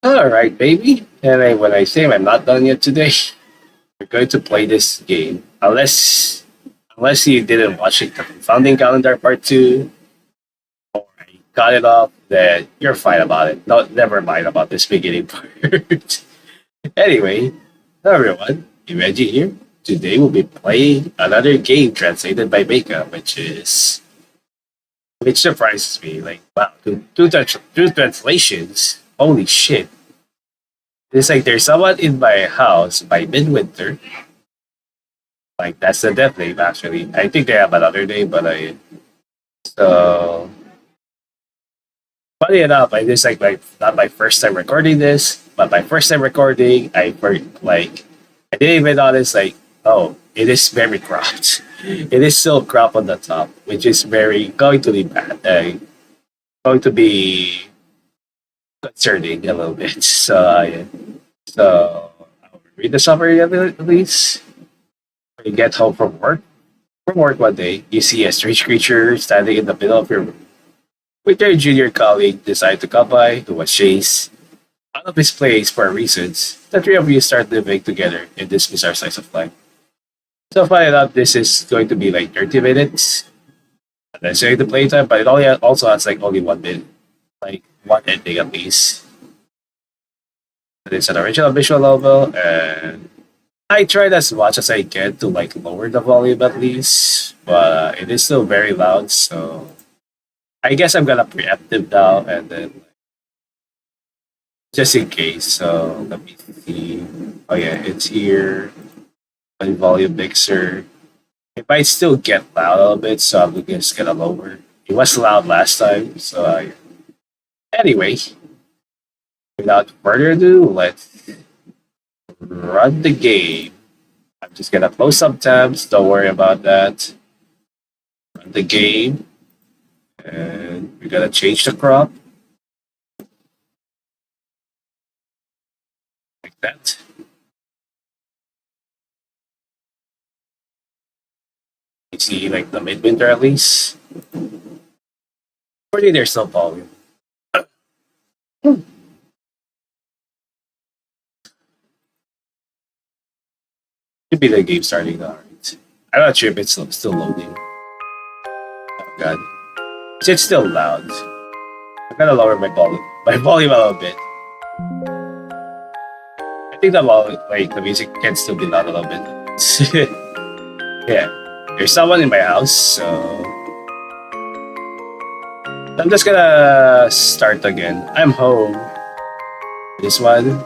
All right, baby. And when I say I'm not done yet today, we're going to play this game. Unless you didn't watch it, the Confounding Calendar Part 2, or I got it off, then you're fine about it. No, never mind about this beginning part. Anyway, hello everyone. You Reggie here. Today we'll be playing another game translated by Meika, which surprises me. Like, wow, two translations. Holy shit. It's like there's someone in my house by midwinter. Like that's the death name actually. I think they have another name, but I so funny enough, I just like not my first time recording this, but my first time recording, I didn't even notice like oh it is very cropped. It is still cropped on the top, which is very going to be bad. Going to be concerning a little bit. So I'll read the summary at least. When you get home from work one day, you see a strange creature standing in the middle of your room. With your junior colleague decide to come by, who was chased out of his place for reasons. The three of you start living together in this bizarre slice of life. So funny enough, this is going to be like 30 minutes. That's the playtime, but it only also has like only 1 minute, like one ending at least. It's an original visual novel, and I tried as much as I can to like lower the volume at least, but it is still very loud. So I guess I'm gonna preemptive now, and then just in case. So let me see. Oh yeah, it's here. My volume mixer. It might still get loud a little bit, so I'm just gonna lower. It was loud last time, so anyway, without further ado, let's run the game. I'm just gonna close some tabs. Don't worry about that. Run the game, and we're gonna change the crop like that. You see, like the midwinter at least. Fortunately, there's no volume. Should be the game starting now. Right? I'm not sure if it's still loading. Oh god, it's still loud. I'm gonna lower my volume a little bit. I think the music can still be loud a little bit. Yeah, there's someone in my house, so I'm just gonna start again. I'm home. This one.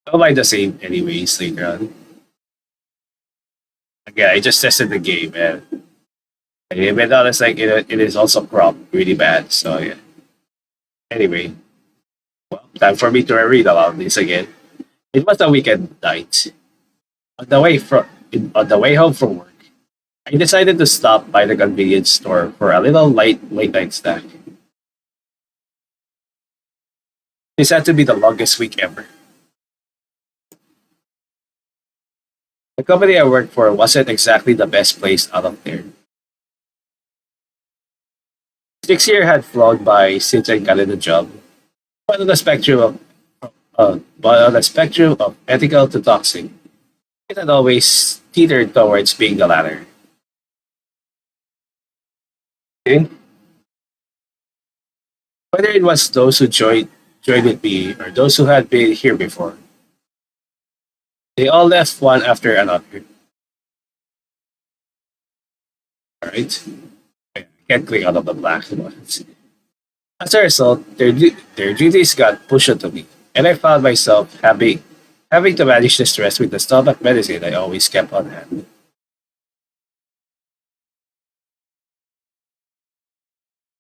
I'll buy the same anyways later on. Again, I just tested the game and it went out as like it is also cropped really bad. So yeah. Anyway, well, time for me to read about this again. It was a weekend night. On the way from on the way home from work, I decided to stop by the convenience store for a little late night snack. This had to be the longest week ever. The company I worked for wasn't exactly the best place out of there. 6 years had flown by since I got in the job, but on the spectrum of ethical to toxic, it had always teetered towards being the latter. Okay? Whether it was those who joined with me or those who had been here before, they all left one after another. All right, I can't click out of the black ones. As a result, their duties got pushed onto me, and I found myself having to manage the stress with the stomach medicine I always kept on hand.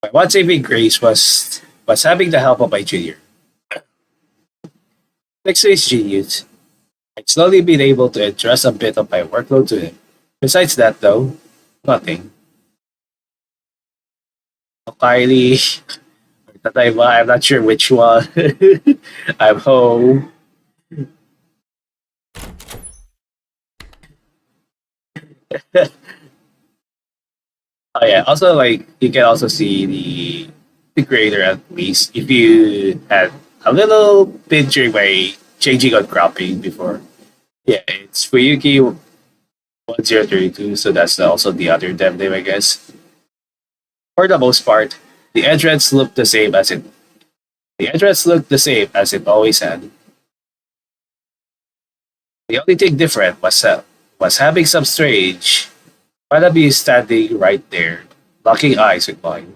My one saving grace was having the help of my junior. Next to his genius, I'd slowly been able to entrust a bit of my workload to him. Besides that, though, nothing. Kylie, Tatayba, I'm not sure which one. I'm home. Oh yeah. Also, like you can also see the creator at least. If you had a little bit during my changing on cropping before. Yeah, it's Fuyuki 1032, so that's also the other dev name, I guess. For the most part, the entrance looked the same as it the entrance looked the same as it always had. The only thing different was having some strange wannabe standing right there, locking eyes with mine.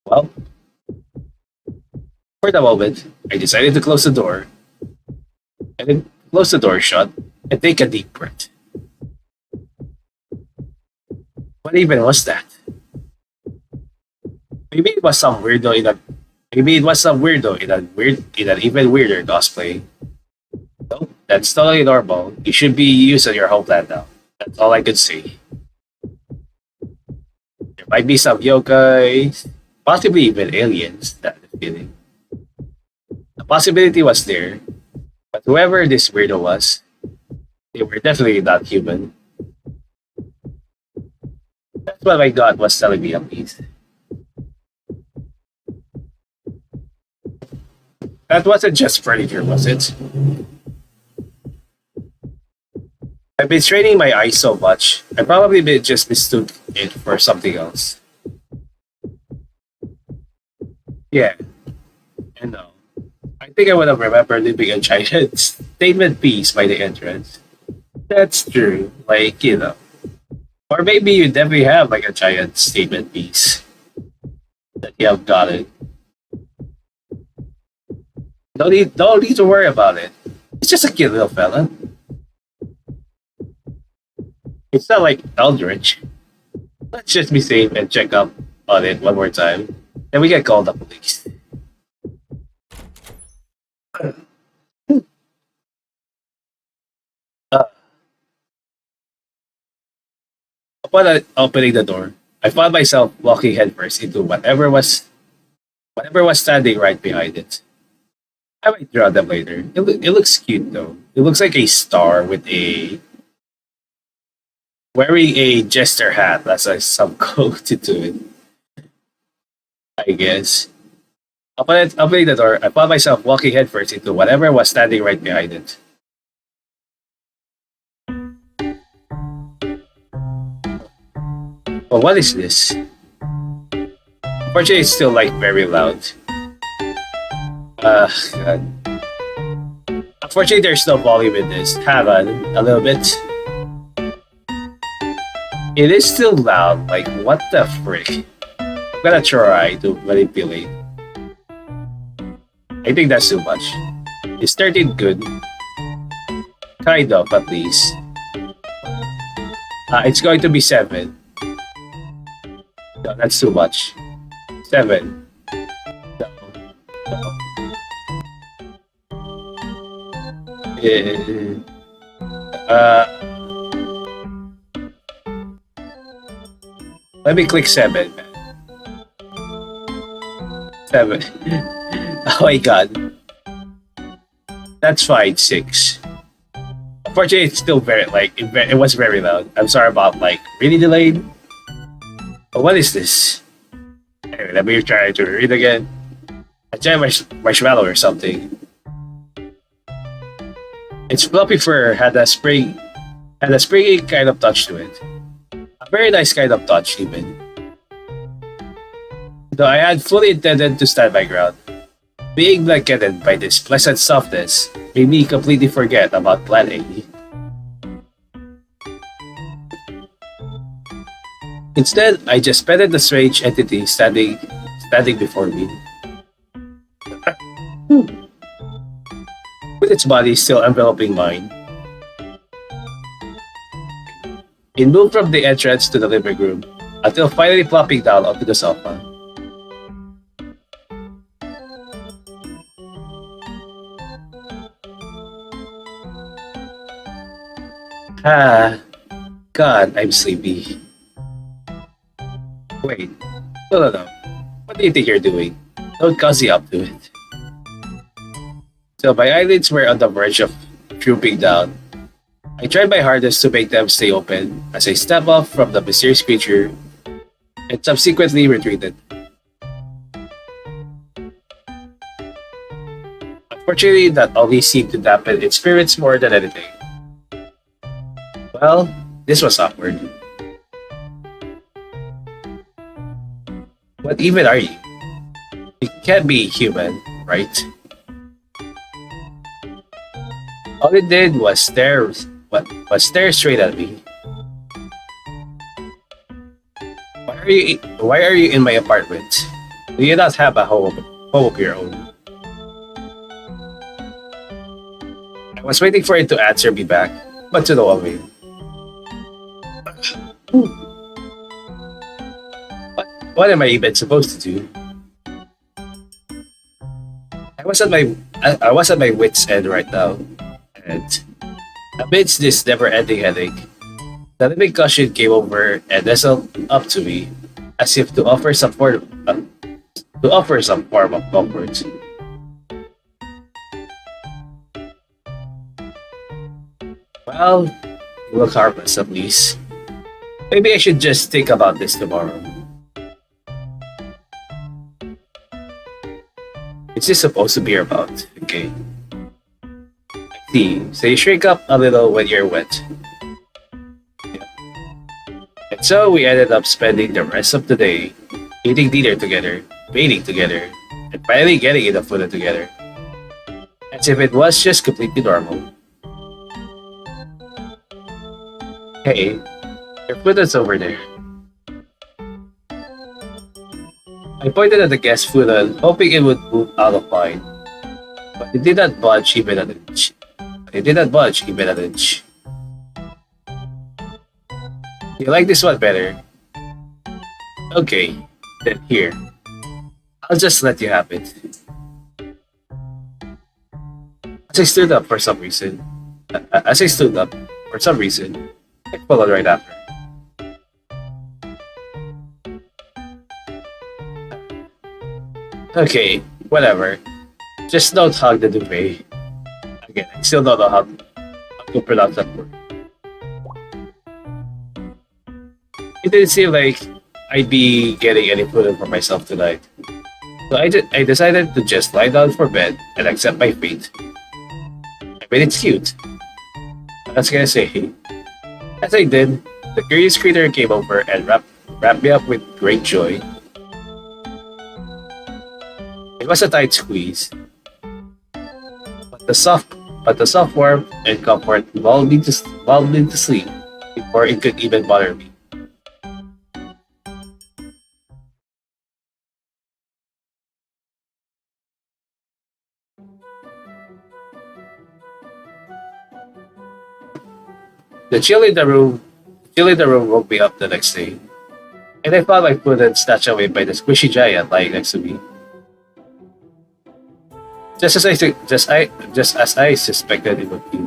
Well, for the moment, I decided to close the door and then close the door shut and take a deep breath. What even was that? Maybe it was some weirdo in a maybe it was some weirdo in an even weirder cosplay. Nope, that's totally normal. You should be used on your homeland now. That's all I could say. There might be some yokai, possibly even aliens. That feeling. The possibility was there, but whoever this weirdo was, they were definitely not human. That's what my god was telling me at least. That wasn't just furniture, was it? I've been straining my eyes so much, I probably just mistook it for something else. Yeah, and no. I think I would have remembered leaving a giant statement piece by the entrance. That's true. Like, you know. Or maybe you definitely have like a giant statement piece that you have got it. Don't need to worry about it. It's just a cute little fella. It's not like Eldritch. Let's just be safe and check up on it one more time. Then we get called the police. Uh, upon opening the door, I found myself walking headfirst into whatever was standing right behind it. I might draw them later. It looks cute though. It looks like a star with a wearing a jester hat. That's like some coat to it, I guess. Upon opening the door, I found myself walking headfirst into whatever was standing right behind it. Well, what is this? Unfortunately, it's still like very loud. God. Unfortunately, there's no volume in this. Hang on, a little bit. It is still loud. Like, what the frick? I'm gonna try to manipulate. I think that's too much. Is 13 good? Kind of, at least. It's going to be 7. No, that's too much. 7. No. No. Uh, let me click 7. 7. Oh my god. That's fine, 6. Unfortunately, it's still very, like, it was very loud. I'm sorry about, like, really delayed. But what is this? Anyway, let me try to read again. A giant marshmallow or something. Its fluffy fur had a springy kind of touch to it. A very nice kind of touch, even. Though I had fully intended to stand my ground, being blanketed by this pleasant softness made me completely forget about Plan A. Instead, I just petted the strange entity standing before me. With its body still enveloping mine. It moved from the entrance to the living room, until finally plopping down onto the sofa. Ah, God, I'm sleepy. Wait, no. What do you think you're doing? Don't cozy up to it. So my eyelids were on the verge of drooping down. I tried my hardest to make them stay open as I stepped off from the mysterious creature and subsequently retreated. Unfortunately, that only seemed to dampen its spirits more than anything. Well, this was awkward. What even are you? You can't be human, right? All it did was stare straight at me. Why are you in my apartment? Do you not have a home of your own? I was waiting for it to answer me back, but to no avail. What am I even supposed to do? I was at my wits' end right now, and amidst this never-ending headache, the living cushion came over and nestled up to me, as if to offer some form of comfort. Well, you look harmless at least. Maybe I should just think about this tomorrow. It's just supposed to be about, okay? I see. So you shrink up a little when you're wet. Yeah. And so we ended up spending the rest of the day eating dinner together, bathing together, and finally getting in the food together. As if it was just completely normal. Hey, your food is over there. I pointed at the guest futon, hoping it would move out of mine. But it did not budge even an inch. You like this one better? Okay, then here. I'll just let you have it. As I stood up for some reason, I followed right after. Okay, whatever. Just don't hug the duvet. Again, I still don't know how to pronounce that word. It didn't seem like I'd be getting any food for myself tonight. So I decided to just lie down for bed and accept my fate. I mean, it's cute. What else can I say? As I did, the curious creature came over and wrapped me up with great joy. It was a tight squeeze, but the soft warmth and comfort lulled me to sleep before it could even bother me. The chill in the room woke me up the next day, and I found my food and snatched away by the squishy giant lying next to me. Just as I suspected it would be.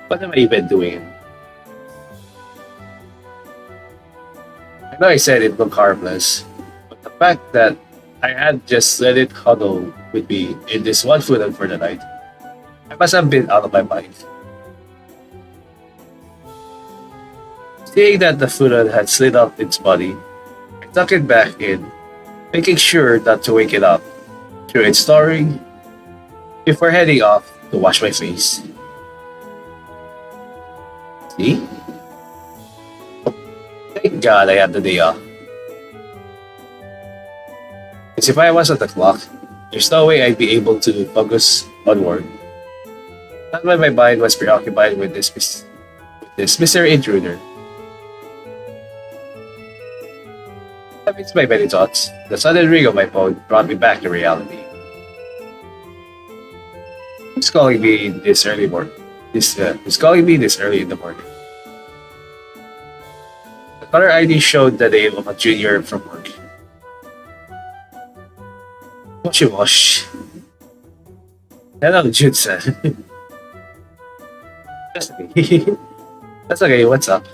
What am I even doing? I know I said it looked harmless, but the fact that I had just let it huddle with me in this one food for the night, I must have been out of my mind. Seeing that the food had slid up its body, I tucked it back in, making sure not to wake it up through its snoring before heading off to wash my face. See? Thank God I had the day off. Because if I was at the clock, there's no way I'd be able to focus on work. Not when my mind was preoccupied with this mystery intruder. Amidst my many thoughts, the sudden ring of my phone brought me back to reality. Who's calling me this early morning? Who's calling me this early in the morning? The caller ID showed the name of a junior from work. Wash. Hello, Judson. That's okay. That's okay, what's up?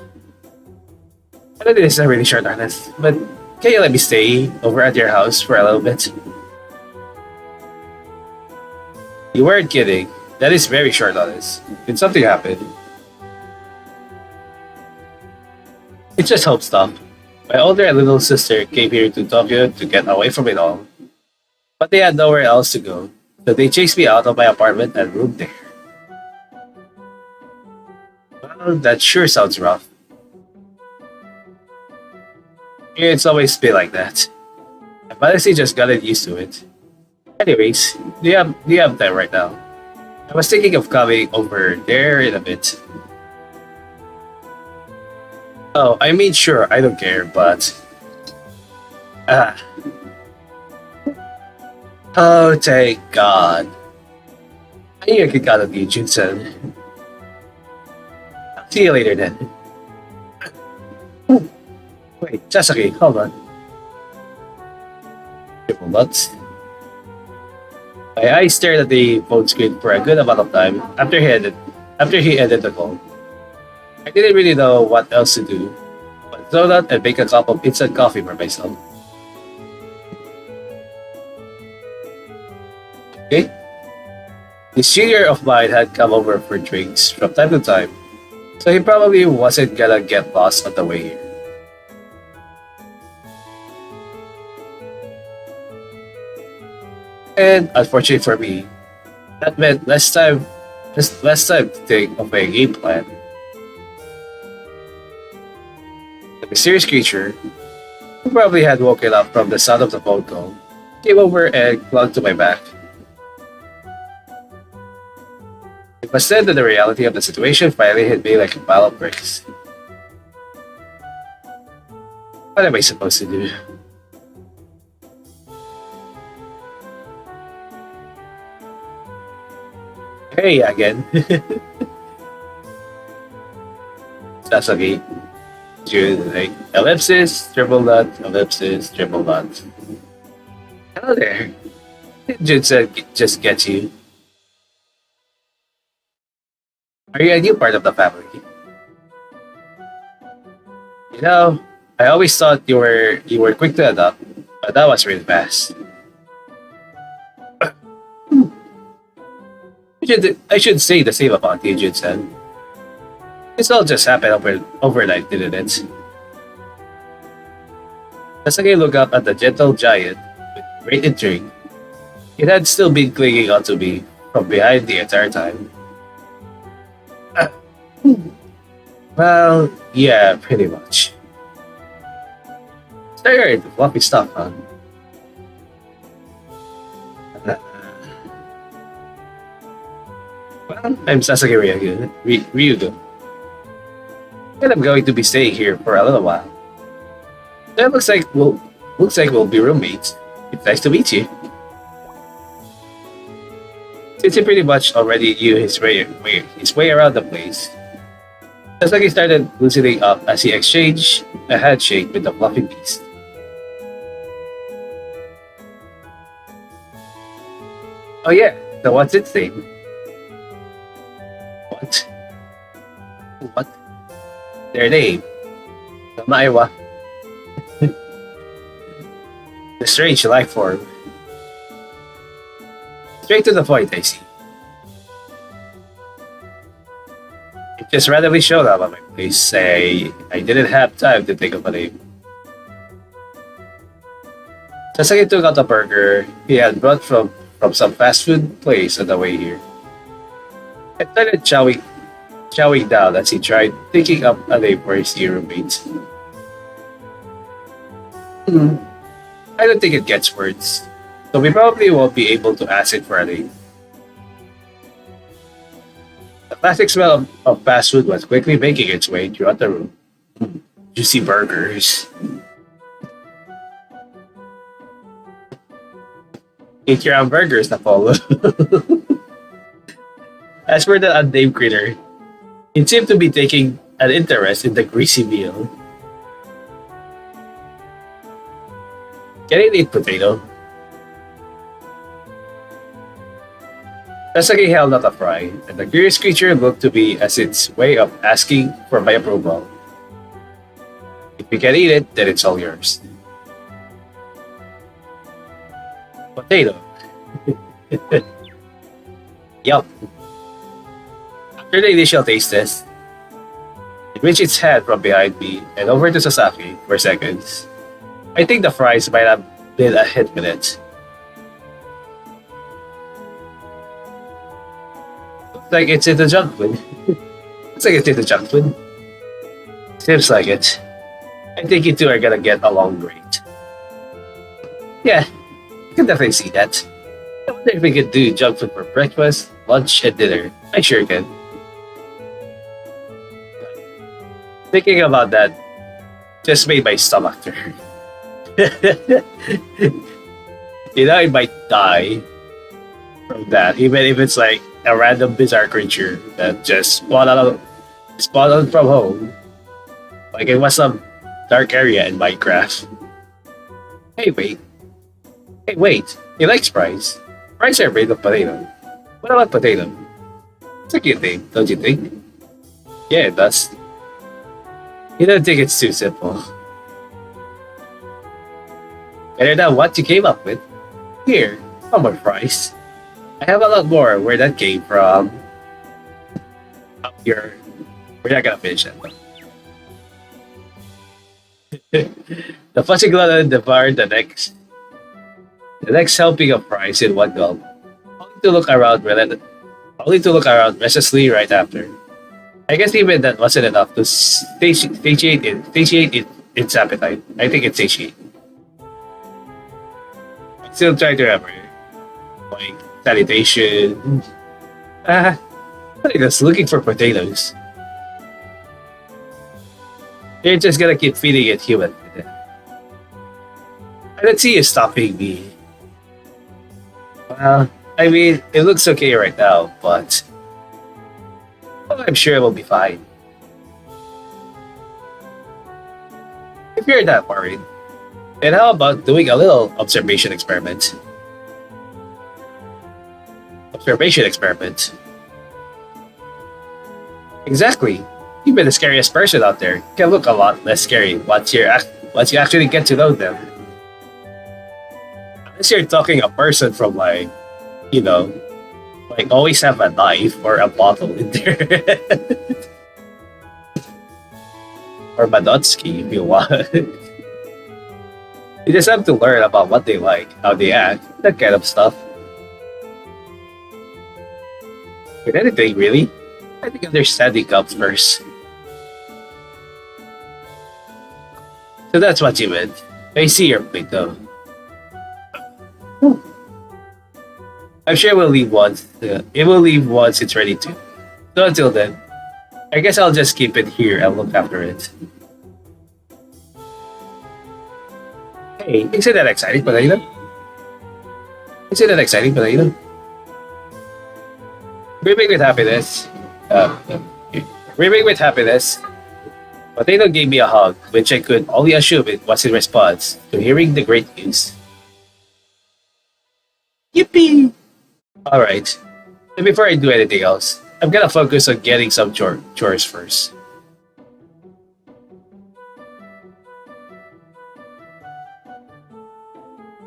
I know this is a really short honest, but can you let me stay over at your house for a little bit? You weren't kidding. That is very short honest. Did something happen? It's just home stuff. My older and little sister came here to Tokyo to get away from it all, but they had nowhere else to go, so they chased me out of my apartment and roomed there. Well, that sure sounds rough. It's always been like that. I've honestly just gotten used to it. Anyways, do you have time right now? I was thinking of coming over there in a bit. Oh, I mean, sure, I don't care, but ah, oh, thank God. I knew I could count on you, Junsen. See you later then. Wait, Sasaki, hold on. Triple nuts. My eyes stared at the phone screen for a good amount of time after he ended the call. I didn't really know what else to do, but throw out and make a cup of instant coffee for myself. Okay? This junior of mine had come over for drinks from time to time, so he probably wasn't gonna get lost on the way here. And unfortunately for me, that meant less time to think of a game plan. The mysterious creature, who probably had woken up from the sound of the phone call, came over and clung to my back. It was then that the reality of the situation finally hit me like a pile of bricks. What am I supposed to do? Hey again. Sasaki. Like ellipsis, triple dot, ellipsis, triple dot. Hello there. Just just get you. Are you a new part of the family? You know, I always thought you were quick to adapt, but that was really fast. I should say the same about you, Jun-san. This all just happened overnight, didn't it? Sasaki looked up at the gentle giant with great intrigue. It had still been clinging onto me from behind the entire time. Well, yeah, pretty much. Tired, fluffy stuff, huh? Well, I'm Sasaki Ryugu, and I'm going to be staying here for a little while. That looks like we'll be roommates. It's nice to meet you. Since he pretty much already knew his way around the place, Sasaki started loosening up as he exchanged a handshake with the fluffy beast. Oh yeah, so what's its name? What? What? Their name? Maiwa. The strange life form. Straight to the point, I see. It just randomly showed up at my place. I didn't have time to think of a name. Sasaki took out a burger he had brought from some fast food place on the way here. I started chowing down as he tried thinking up a name for his new roommate. Hmm, I don't think it gets words, so we probably won't be able to ask it for a name. The classic smell of fast food was quickly making its way throughout the room. Juicy burgers. Eat your own burgers, Apollo. As for the unnamed critter, it seemed to be taking an interest in the greasy meal. Can it eat potato? Sasaki held out a fry, and the curious creature looked to me as its way of asking for my approval. If you can eat it, then it's all yours. Potato. Yup. After the initial taste test, it reached its head from behind me and over to Sasaki for seconds. I think the fries might have been a hit with it. Looks like it's in the junk food. Looks like it's in the junk food. Seems like it. I think you two are gonna get along great. Yeah, I can definitely see that. I wonder if we could do junk food for breakfast, lunch, and dinner. I sure can. Thinking about that just made my stomach turn. I might die from that, even if it's like a random bizarre creature that just spawned out from home. Like it was some dark area in Minecraft. Hey, wait. Hey, wait. He likes fries. Fries are made of potato. What about potato? It's a cute thing, don't you think? Yeah, it does. You don't think it's too simple. Better than what you came up with. Here, some more fries. I have a lot more where that came from. Up here. We're not gonna finish that. The fuzzy glutton devoured the next helping of fries in one gulp, only to look around restlessly right after. I guess even that wasn't enough to satiate its appetite. I think it's satiate. Still trying to remember, like sanitation. Ah, potatoes looking for potatoes. You're just gonna keep feeding it human. I don't see you stopping me. Well, I mean, it looks okay right now, but well, I'm sure it will be fine. If you're that worried, then how about doing a little observation experiment? Observation experiment. Exactly. You've been the scariest person out there. You can look a lot less scary once you actually get to know them. Unless you're talking a person from like, you know, like always have a knife or a bottle in there. Or Madotsky if you want. You just have to learn about what they like, how they act, that kind of stuff. With anything, really. I think understanding comes first. So that's what you meant. I see your point, though. I'm sure it will leave once it's ready to. So until then, I guess I'll just keep it here and look after it. Hey, isn't that exciting, Potato? Isn't that exciting, Potato? Brimming with happiness. Brimming with happiness. Potato gave me a hug, which I could only assume it was in response to hearing the great news. Yippee! Alright, and before I do anything else, I'm gonna focus on getting some chores first.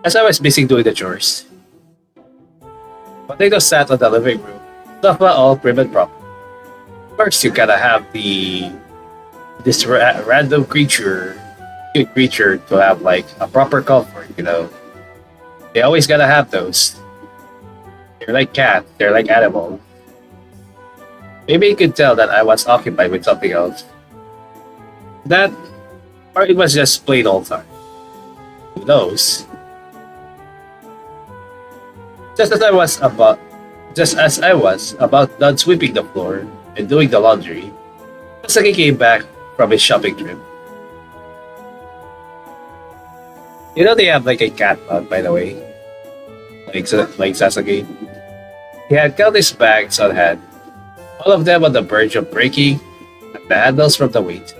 As I was busy doing the chores, Potato sat on the living room, sofa all prim and proper. First, you gotta have this random cute creature to have like a proper comfort, you know. They always gotta have those. They're like cats, they're like animals. Maybe you could tell that I was occupied with something else. That, or it was just plain old time. Who knows? Just as I was about done sweeping the floor and doing the laundry, Sasaki came back from his shopping trip. You know they have like a cat mod, by the way. Like Sasaki. He had countless bags on hand, all of them on the verge of breaking at the handles from the weight.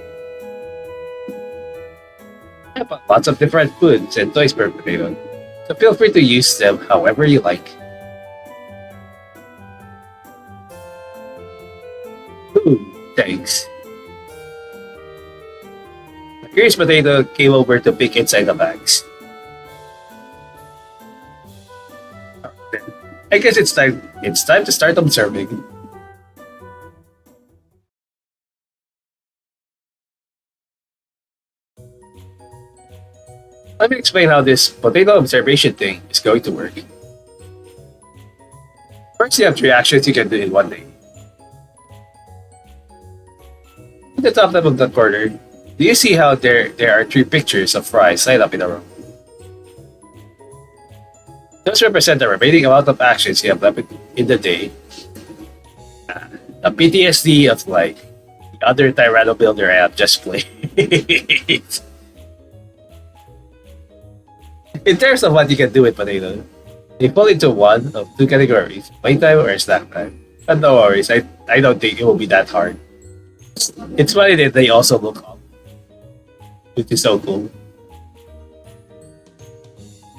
I bought lots of different foods and toys per potato, so feel free to use them however you like. Ooh, thanks. The curious potato came over to pick inside the bags. I guess it's time to start observing. Let me explain how this potato observation thing is going to work. First, you have three actions you can do in one day. In the top left of the corner, do you see how there are three pictures of fries lined up in a row? Those represent the remaining amount of actions you have left in the day. The PTSD of like the other Tyranno Builder I have just played. In terms of what you can do with potato, they fall into one of two categories: playtime or snack time. But no worries, I don't think it will be that hard. It's funny that they also look up, which is so cool.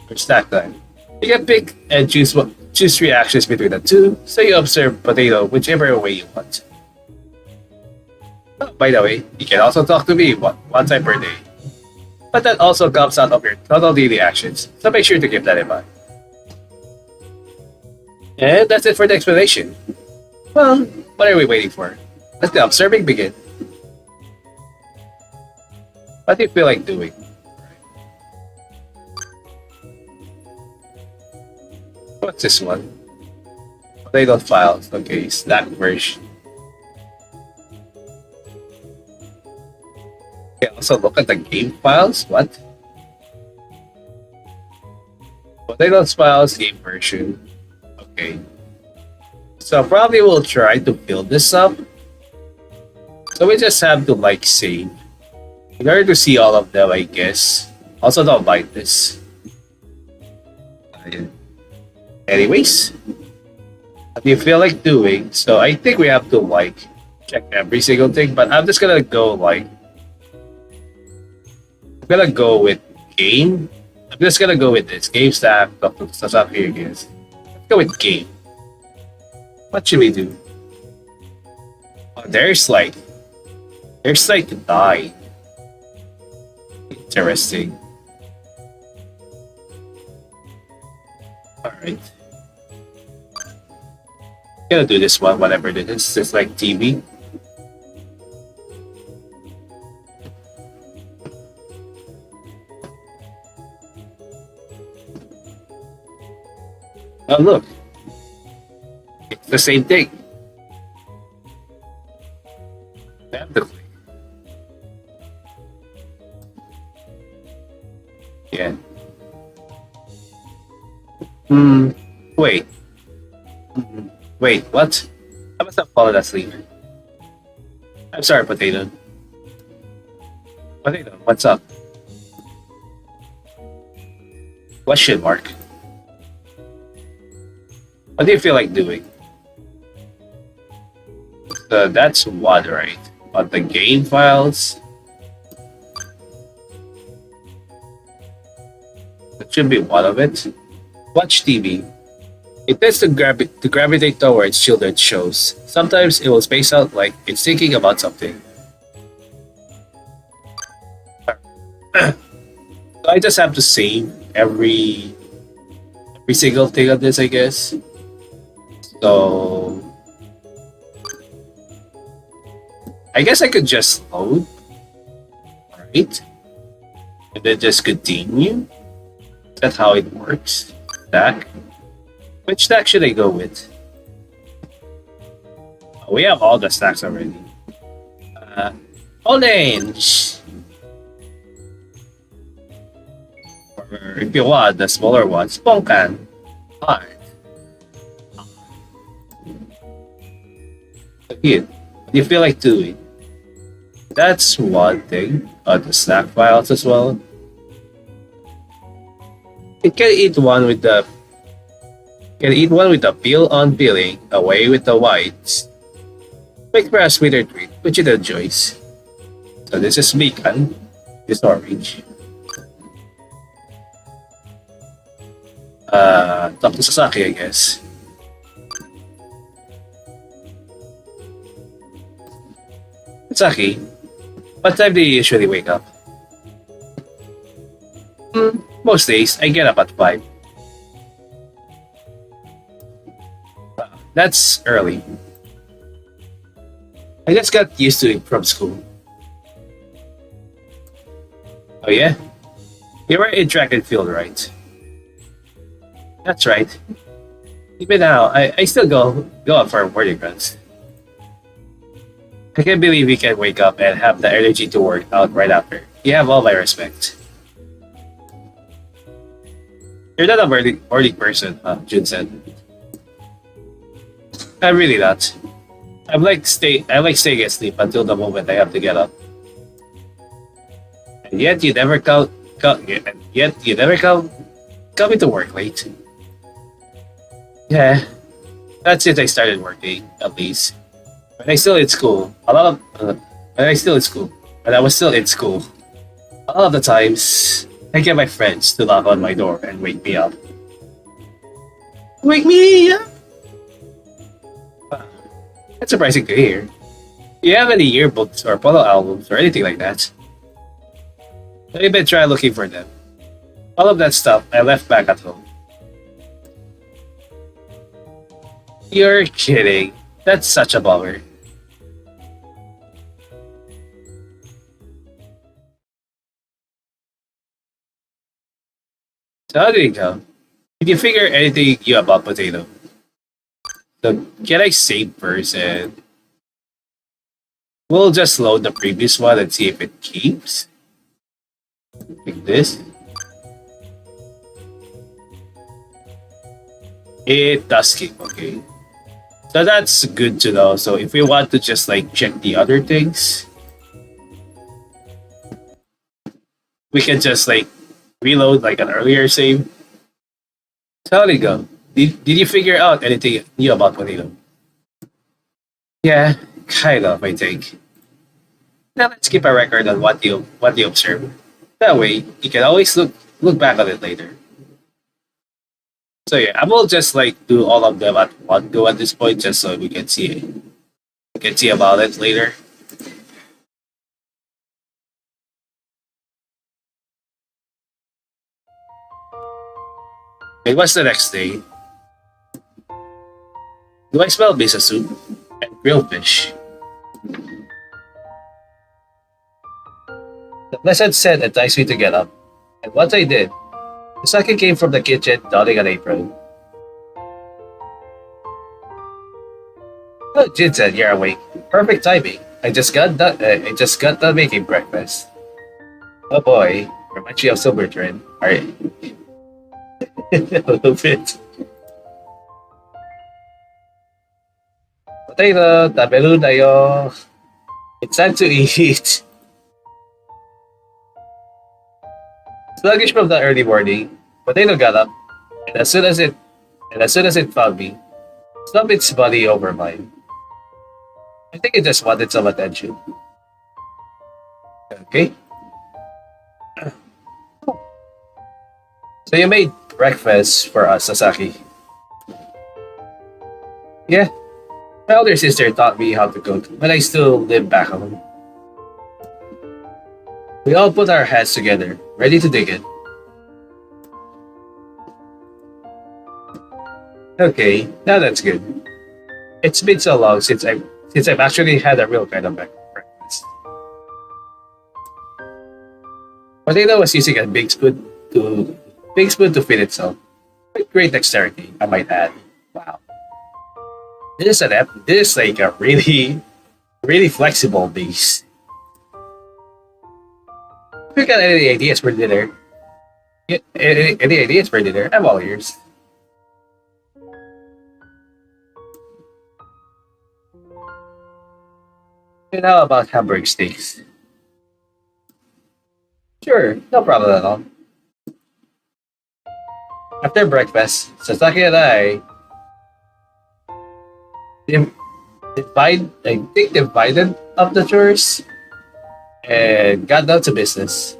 For snack time, you can pick and choose three actions between the two, so you observe potato whichever way you want. Oh, by the way, you can also talk to me one time per day. But that also comes out of your total daily actions, so make sure to keep that in mind. And that's it for the explanation. Well, what are we waiting for? Let the observing begin. What do you feel like doing? What's this one? Potato files. Okay, snack version. Okay, also look at the game files. What? Potatoes files game version. Okay. So probably we'll try to build this up. So we just have to like save in order to see all of them, I guess. Also don't like this. Anyways, what do you feel like doing? So I think we have to like check every single thing, but I'm just gonna go like I'm gonna go with game. I'm just gonna go with this game stack. Stuff here, guys. Let's go with game. What should we do? Oh, there's like 9. Interesting. Alright. Gonna do this one, whatever it is. It's like TV. Oh look. It's the same thing. Definitely. Yeah. Wait. Wait, what? I must have fallen asleep. I'm sorry, Potato. Potato, what's up? Question mark. What do you feel like doing? That's one, right? On the game files. That should be one of it. Watch TV. It tends to gravitate towards children's shows. Sometimes it will space out like it's thinking about something. So I just have to save every single thing of this, I guess. So I guess I could just load, right? And then just continue. That's how it works. Stack. Which stack should I go with? Oh, we have all the stacks already. Orange. Or if you want the smaller ones, Ponkan. Heart. Here, what do you feel like doing? That's one thing. The snack files as well. You can eat one with the peel on peeling, away with the whites. Make for a sweeter treat, which it enjoys. So this is Meika, this orange. Talk to Sasaki, I guess. Sasaki, what time do you usually wake up? Most days, I get up at 5. That's early. I just got used to it from school. Oh yeah? You were in track and field, right? That's right. Even now, I still go out for morning runs. I can't believe you can wake up and have the energy to work out right after. You have all my respect. You're not a morning person, Jun said. I'm really not. I like staying asleep until the moment I have to get up. And yet you never yet you never come into work late. Yeah, that's since I started working, at least. When I still in school, a lot of when I still in school, when I was still in school, a lot of the times I get my friends to knock on my door and wake me up. Wake me up. That's surprising to hear. Do you have any yearbooks or photo albums or anything like that? I've been trying looking for them. All of that stuff I left back at home. You're kidding. That's such a bummer. So how did it go? Did you figure anything new about potato? So can I save first and we'll just load the previous one and see if it keeps? Like this. It does keep, okay. So that's good to know. So if we want to just like check the other things, we can just like reload like an earlier save. So how did it go? Did you figure out anything new about potato? Yeah, kind of, I think. Now let's keep a record on what you observe. That way, you can always look back on it later. So yeah, I will just like do all of them at one go at this point, just so we can see it. We can see about it later. It was the next day. Do I smell miso soup and grilled fish? The pleasant scent enticed me to get up, and once I did, the second came from the kitchen, donning an apron. Oh, Jin said, "You're awake. Perfect timing. I just got done making breakfast." Oh boy, reminds you of Silver Trend. Alright, a little bit. Potato, tabelu tayo. It's time to eat. Sluggish from the early morning, Potato got up, and as soon as it found me, slumped its body over mine. I think it just wanted some attention. Okay. So you made breakfast for us, Sasaki. Yeah. My older sister taught me how to cook when I still live back home. We all put our heads together, ready to dig in. Okay, now that's good. It's been so long since I've actually had a real kind of breakfast. Potato was using a big spoon to feed itself. With great dexterity, I might add. Wow. This is like a really flexible beast. If you got any ideas for dinner? Any ideas for dinner? I'm all ears. And how about hamburg steaks? Sure, no problem at all. After breakfast, Sasaki and I div- I think divided up the chores and got down to business.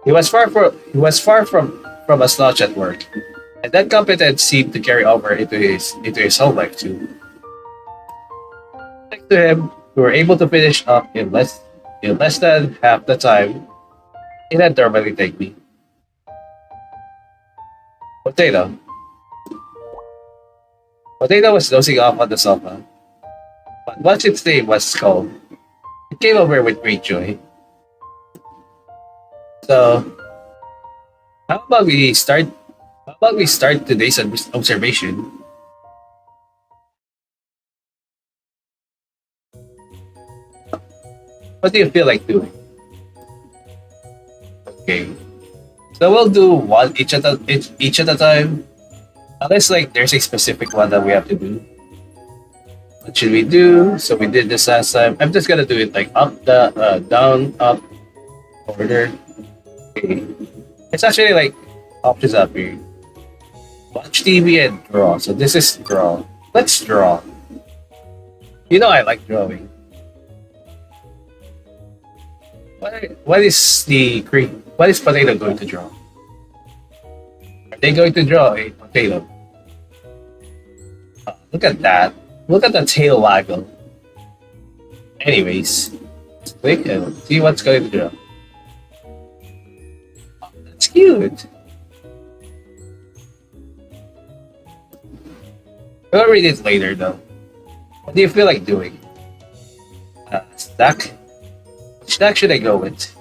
He was far from a slouch at work, and that competence seemed to carry over into his home life too. Thanks to him, we were able to finish up in less than half the time it had normally take me. Potato. Potato was dozing off on the sofa. What's its name was called? It came over with great joy. So how about we start? How about we start today's observation? What do you feel like doing? Okay, so we'll do one each at a time. Unless like there's a specific one that we have to do. What should we do? So we did this last time. I'm just gonna do it like down, up, order. Okay. It's actually like options up here. Watch TV and draw. So this is draw. Let's draw. You know I like drawing. What is what is potato going to draw? Are they going to draw a potato? Look at that. Look at the tail waggle. Anyways, let's click and see what's going to draw. Oh, that's cute. We'll read it later though. What do you feel like doing? Stack? Which stack should I go with?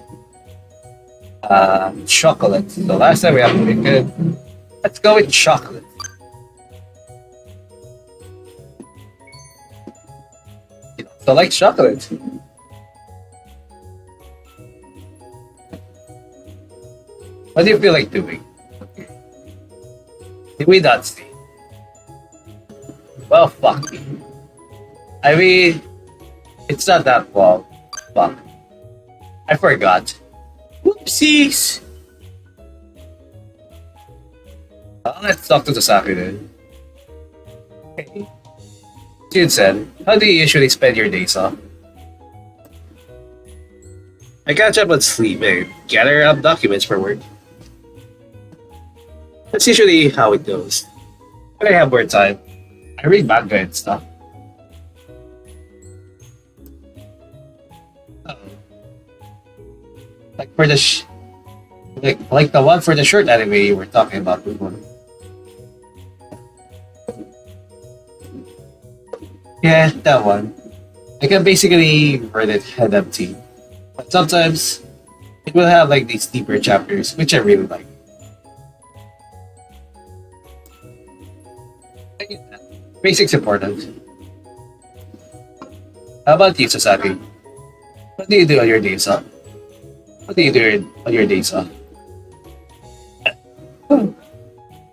Chocolate. So last time we have Meika. Let's go with chocolate. So like chocolate. What do you feel like doing? Okay. Did we not see? Well, fuck me. I mean, it's not that long. Fuck. I forgot. Whoopsies! Let's talk to Sasaki then. Hey. Dude said, how do you usually spend your days off? I catch up on sleep and gather up documents for work. That's usually how it goes. When I have more time, I read manga and stuff. Like for the like the one for the short anime you were talking about before. Yeah, that one. I can basically read it head empty, but sometimes it will have like these deeper chapters, which I really like. I get that. Basics important. How about you, Sasaki? What do you do on your days off? What do you do on your days off? Kind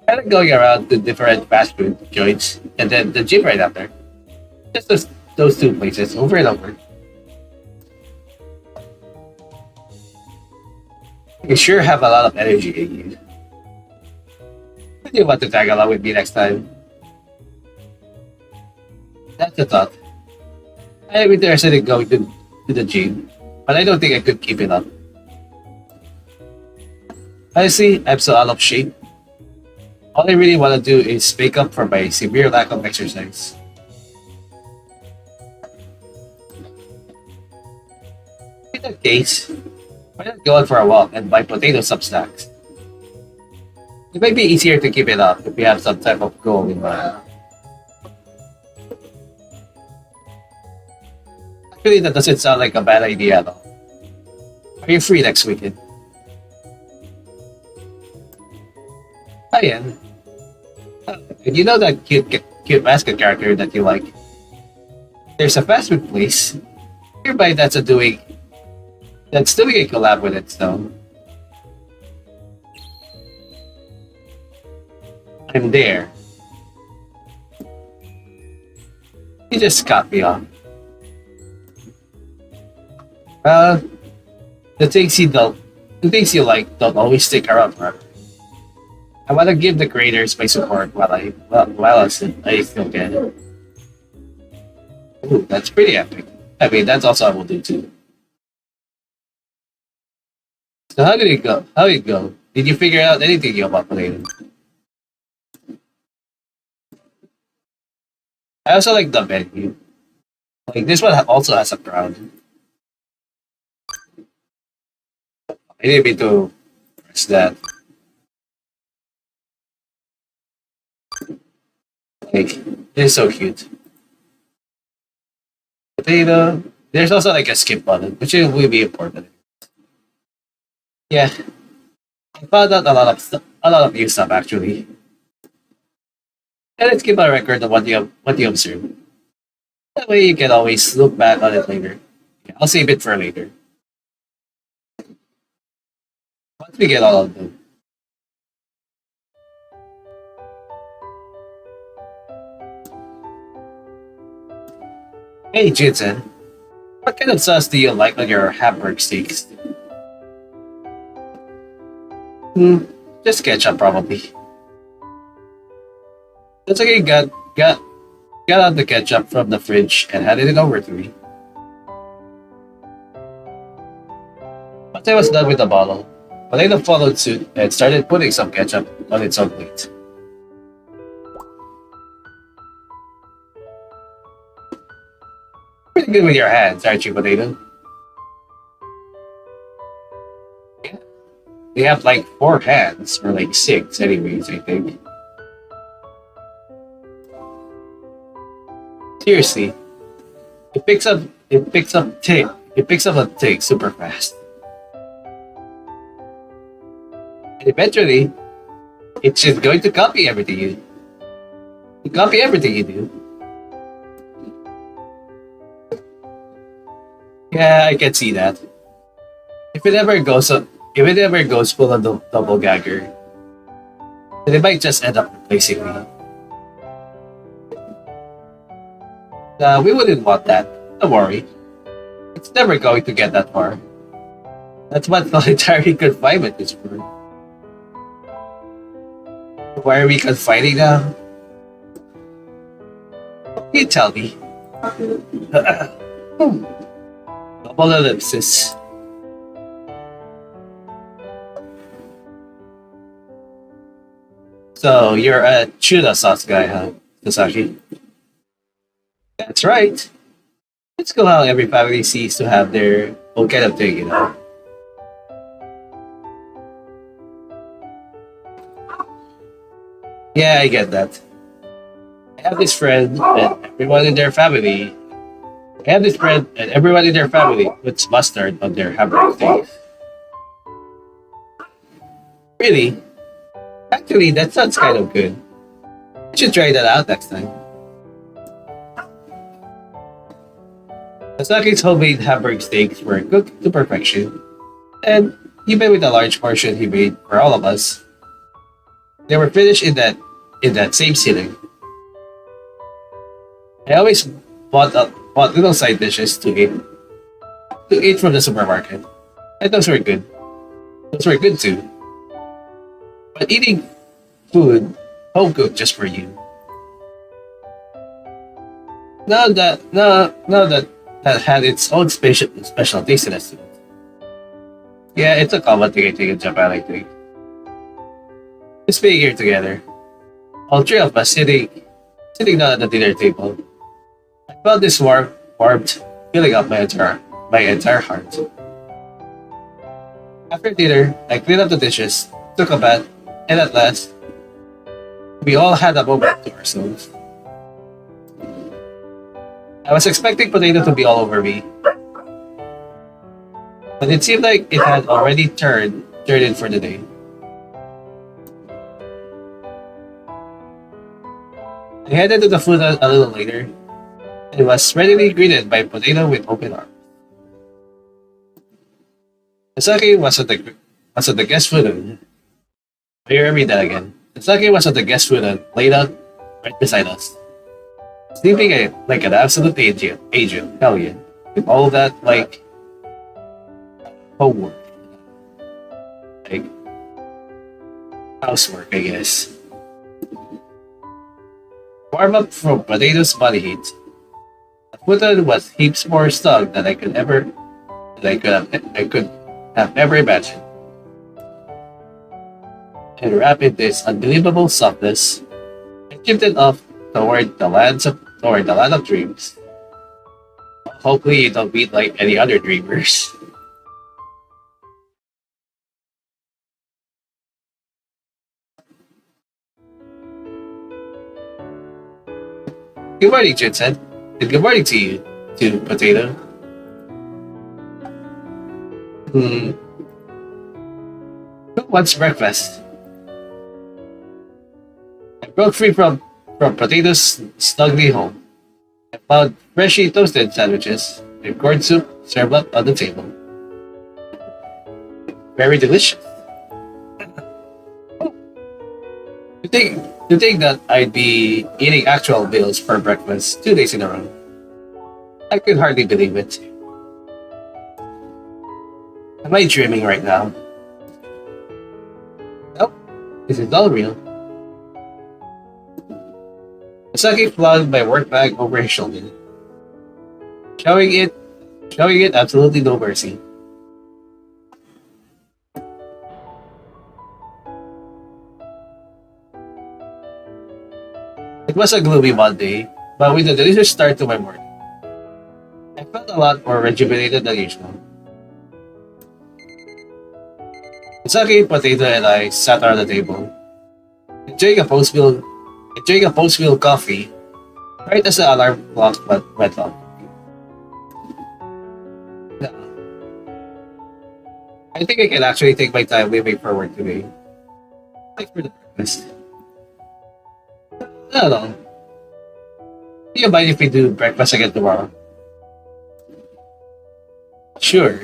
of going around to different fast food joints and then the gym right after. Just those two places over and over. You sure have a lot of energy in you. Do you want to tag along with me next time? That's a thought. I am interested in going to the gym, but I don't think I could keep it up. Honestly, I'm so out of shape. All I really want to do is make up for my severe lack of exercise. In that case, why not go out for a walk and buy potato substacks? It might be easier to keep it up if you have some type of goal in mind. Actually, that doesn't sound like a bad idea at all. Are you free next weekend? I am. And you know that cute mascot character that you like? There's a fast food place nearby that's doing a collab with it, so I'm there. You just cut me off. Uh, the things you like don't always stick around forever. I want to give the creators my support while I still can. Ooh, that's pretty epic. I mean, that's also I will do too. So how did it go? How did it go? Did you figure out anything new about Potato? I also like the menu. Like this one also has a crowd. I didn't mean to press that. Like, it's so cute. potato. There's also like a skip button, which will be important. Yeah, I found out a lot of new stuff actually. And let's keep a record of what you observe. That way you can always look back on it later. Yeah, I'll save it for later. Once we get all of them. Hey Jinsen, what kind of sauce do you like on your hamburg steaks? Hmm, just ketchup probably. That's okay, got out the ketchup from the fridge and handed it over to me. Once I was done with the bottle, Elena followed suit and started putting some ketchup on its own plate. Pretty good with your hands, aren't you, Potato? Yeah. They have like 4 hands, or like 6 anyways, I think. Seriously, it picks up a tick super fast. And eventually, it's just going to copy everything you do. Yeah, I can see that. If it ever goes up, if it ever goes full on the double gagger, then it might just end up replacing me. We wouldn't want that. Don't worry. It's never going to get that far. That's what solitary confinement is for. Why are we confining now? You tell me. Double ellipsis. So you're a tuna sauce guy, huh, Sasaki? That's right. It's cool how every family sees to have their own kind of thing, you know. Yeah, I get that. I have this friend and everyone in their family. I have this friend and everyone in their family puts mustard on their hamburger steaks. Really? Actually, that sounds kind of good. I should try that out next time. Sasaki's homemade hamburg steaks were cooked to perfection, and even with the large portion he made for all of us, they were finished in that same sitting. I always bought little side dishes to eat from the supermarket, and those were good. Those were good too. But eating food home cooked just for you. Now that that had its own special tastiness to it. Yeah, it's a common thing I think in Japan. I think just being here together, all 3 of us sitting down at the dinner table. I felt this warmth filling up my entire heart. After dinner, I cleaned up the dishes, took a bath, and at last, we all had a moment to ourselves. I was expecting potato to be all over me, but it seemed like it had already turned in for the day. I headed to the food a little later, and was readily greeted by potato with open arms. Sasaki was at the guest food and here read that again. Sasaki was at the guest food and laid out right beside us. Sleeping like an absolute angel, hell yeah. With all that like homework, like housework, I guess. Warm up from potatoes body heat. The futon was heaps more snug than I could have ever imagined. And wrapped in this unbelievable softness, I drifted off toward the land of dreams. Hopefully you don't meet like any other dreamers. Good morning, Jinsen. And good morning to you. to potato. Hmm. What's breakfast? I broke free from potatoes snugly home. I found freshly toasted sandwiches and corn soup served up on the table. Very delicious. To think, to think that I'd be eating actual meals for breakfast 2 days in a row. I could hardly believe it. Am I dreaming right now? Nope, this is all real. Misaki flung my work bag over his shoulder, showing it, showing it absolutely no mercy. It was a gloomy Monday, but with a delicious start to my morning, I felt a lot more rejuvenated than usual. Misaki, potato, and I sat around the table, enjoying a post-meal coffee, right as the alarm clock went off. I think I can actually take my time leaving for work today. Thanks for the breakfast. I don't know. Do you mind if we do breakfast again tomorrow? Sure.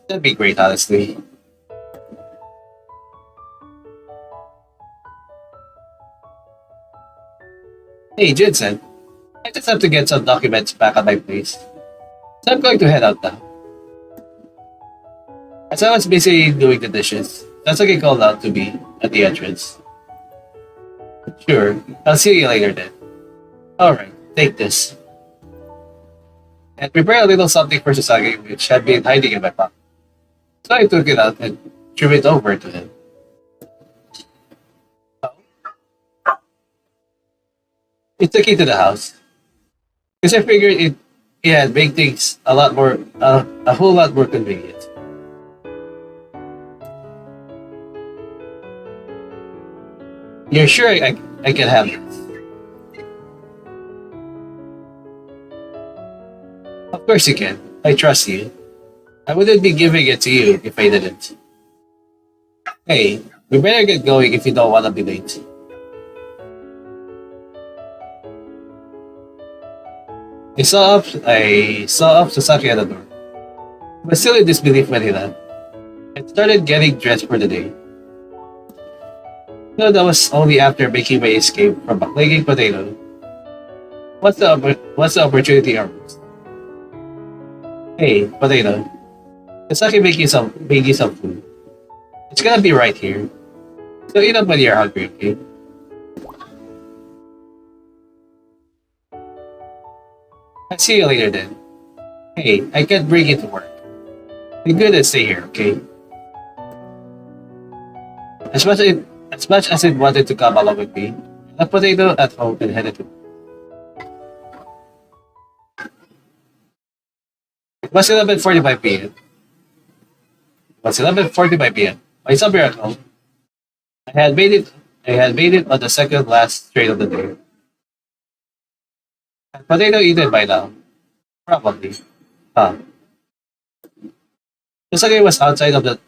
That'd be great, honestly. Hey, Jensen. I just have to get some documents back at my place. So I'm going to head out now. As I was busy doing the dishes, Sasuke called out to me at the entrance. Sure, I'll see you later then. Alright, take this. And prepare a little something for Sasaki which had been hiding in my pocket. So I took it out and threw it over to him. It's the key to the house. Because I figured it had make things a whole lot more convenient. You're sure I can have this? Of course you can. I trust you. I wouldn't be giving it to you if I didn't. Hey, we better get going if you don't want to be late. I saw up Sasaki at the door. I was still in disbelief when he left. I started getting dressed for the day. No, that was only after making my escape from a plaguing potato. What's the opportunity arms? Hey, potato. Sasaki make you some food. It's gonna be right here. So eat up when you're hungry, okay? I'll see you later then. Hey, I can't bring you to work. Be good and stay here, okay? As much as it wanted to come along with me, the potato at home and headed to. It was 11:45 p.m. It was 11:45 p.m. By some miracle, I had made it. I had made it on the second last train of the day. Had potato eaten by now? Probably. Huh. Sasaki was outside of the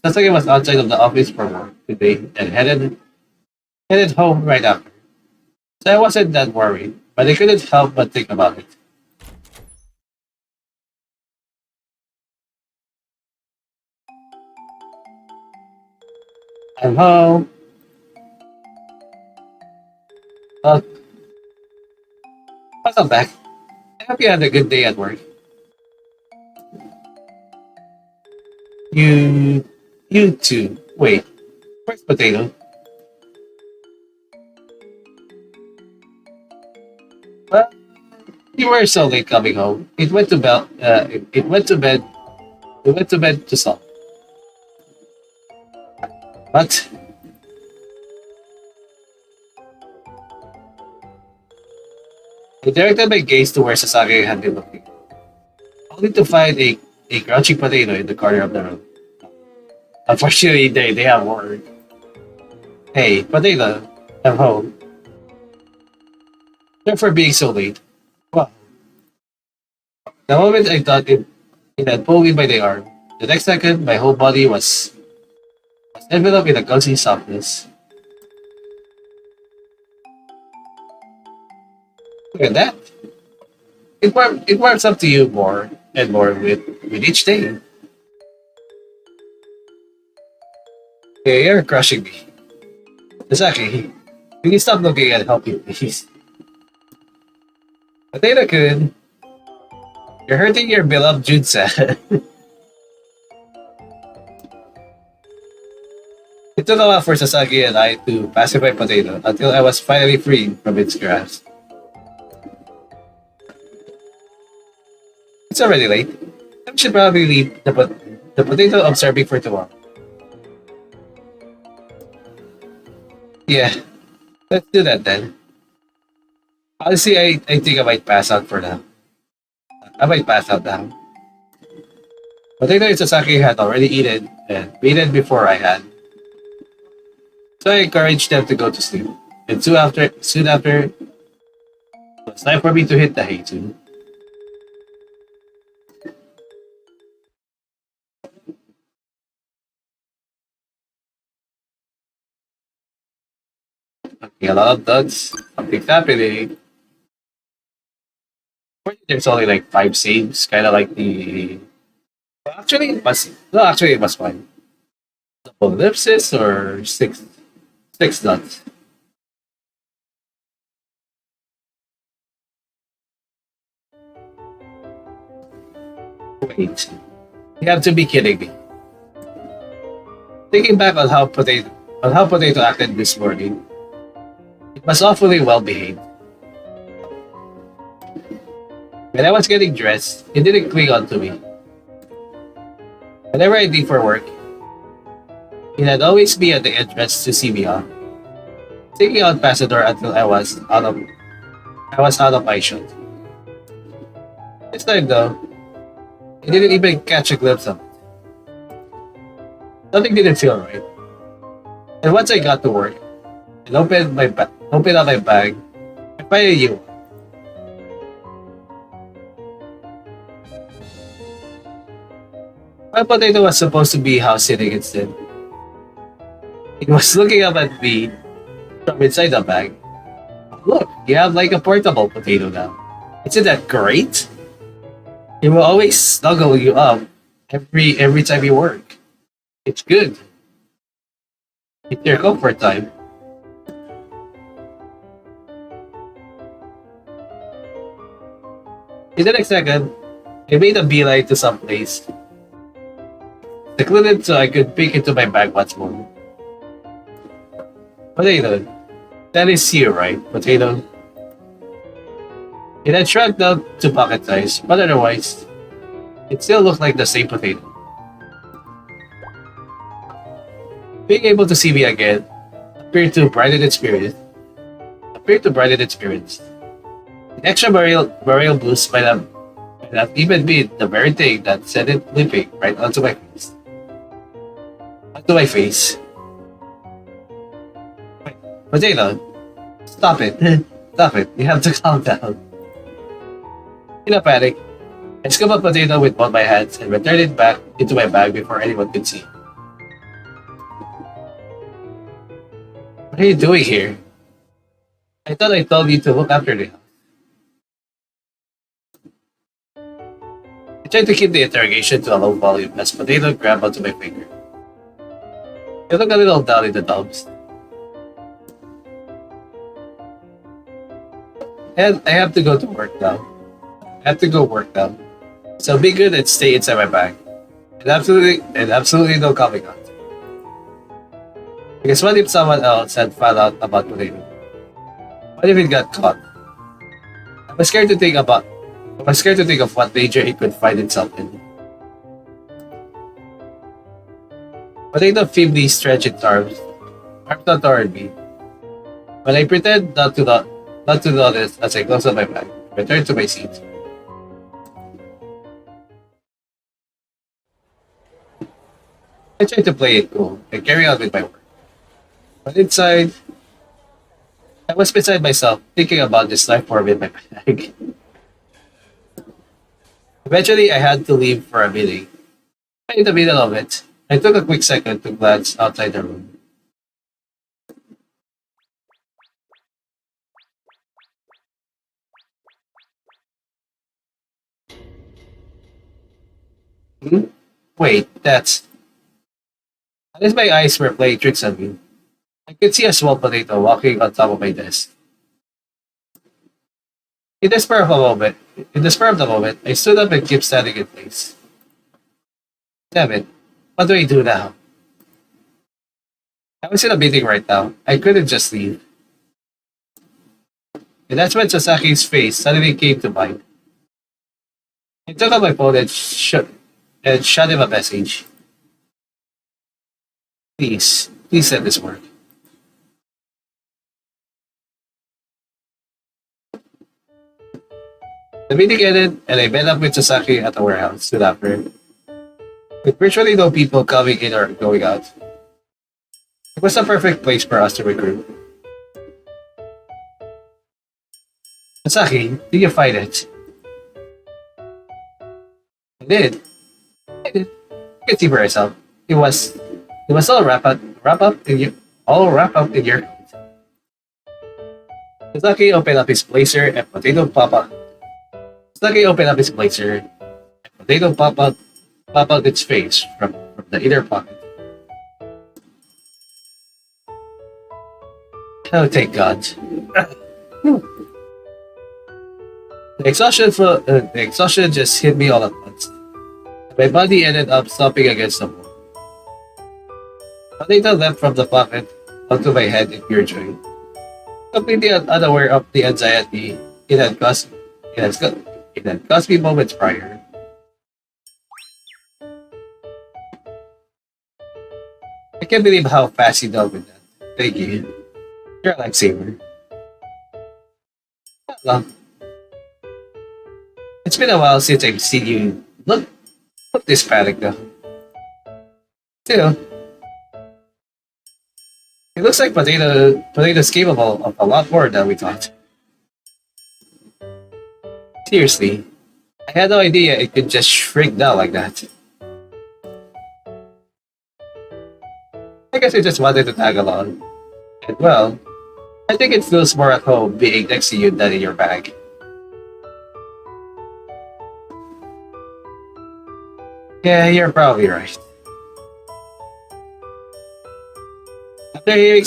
Sasaki was outside of the office for work today and headed home right after. So I wasn't that worried, but I couldn't help but think about it. I'm home. Uh, Welcome back. I hope you had a good day at work. You, you too. Wait, where's potato? Well, you were so late coming home. It went to bed. It went to bed. It went to bed to sleep. But I directed my gaze to where Sasaki had been looking, only to find a crouching potato in the corner of the room. Unfortunately, they have work. Hey, potato, I'm home. Sorry for being so late. Well, The moment I thought it had pulled me by the arm, the next second my whole body was enveloped in a cozy softness. Look at that. It warms up to you more and more with each day. Yeah, you're crushing me. Exactly. Can you stop looking and help me, please? Potato-kun, you're hurting your beloved Junsa. It took a while for Sasaki and I to pacify Potato until I was finally freed from its grasp. It's already late. I should probably leave the potato observing for tomorrow. Yeah, let's do that then. Honestly, I think I might pass out for now. I might pass out now. Potato and Sasaki had already eaten and waited before I had. So I encouraged them to go to sleep. And soon after, it was time for me to hit the hay too. Okay, a lot of duds. Something's happening. There's only like 5 saves, kind of like the. Well, actually, it must. No, actually, it must fine. Double ellipsis or six dots. Wait, you have to be kidding me. Thinking back on how potato acted this morning, it was awfully well behaved. When I was getting dressed, it didn't cling on to me. Whenever I leave for work, it had always be at the entrance to see me off, taking out past the door until I was out of eyeshot. This time though, I didn't even catch a glimpse of it. Something didn't feel right. And once I got to work and opened up my bag, I finally knew. My potato was supposed to be house sitting instead. It was looking up at me from inside the bag. Look, you have like a portable potato now. Isn't that great? It will always snuggle you up every time you work. It's good. It's your comfort time. In the next second, I made a beeline to some place, secluded so I could peek into my bag once more. Potato, that is you, right, Potato? It had shrunk down to pocket size, but otherwise, it still looked like the same potato. Being able to see me again appeared to brighten its spirits. The extra burial boost might have even been the very thing that sent it leaping right onto my face. Onto my face. Wait, Potato, stop it. Stop it. You have to calm down. In a panic, I scooped up Potato with both my hands and returned it back into my bag before anyone could see. What are you doing here? I thought I told you to look after the house. I tried to keep the interrogation to a low volume as Potato grabbed onto my finger. I looked a little down in the dumps. And I have to go to work now. I have to go work now. So be good and stay inside my bag. And absolutely no coming out. Because what if someone else had found out about Potato? What if it got caught? I was scared to think of what danger it could find itself in. Potato feebly stretched its arms out toward me. But I pretend not to notice as I closed up my bag, returned to my seat. I tried to play it cool and carry on with my work. But inside, I was beside myself, thinking about this life form in my bag. Eventually, I had to leave for a meeting. In the middle of it, I took a quick second to glance outside the room. Hmm? Wait, that's... As my eyes were playing tricks on me, I could see a small potato walking on top of my desk. In the spur of a moment, in the spur of the moment, I stood up and kept standing in place. Damn it, what do I do now? I was in a meeting right now. I couldn't just leave. And that's when Sasaki's face suddenly came to mind. I took out my phone and shot him a message. Please let this work. The meeting ended, and I met up with Sasaki at the warehouse soon after. With virtually no people coming in or going out, it was a perfect place for us to recruit. Sasaki, did you find it? I did. I did. You can see for yourself. It was all wrapped up in your coat. Sasaki opened up his blazer and potato pop Sasaki opened up his blazer and potato pop out its face from the inner pocket. Oh, thank God. The exhaustion just hit me all at once. My body ended up stomping against the wall. Potato leapt from the pocket onto my head in pure joy. Completely unaware of the anxiety it has got, it had caused me moments prior. I can't believe how fast you dealt with that. Thank you. You're a lifesaver. Well, it's been a while since I've seen you look this panic though. Still, it looks like Potato's capable of a lot more than we thought. Seriously, I had no idea it could just shrink down like that. I guess I just wanted to tag along. And well, I think it feels more at home being next to you than in your bag. Yeah, you're probably right. After hearing,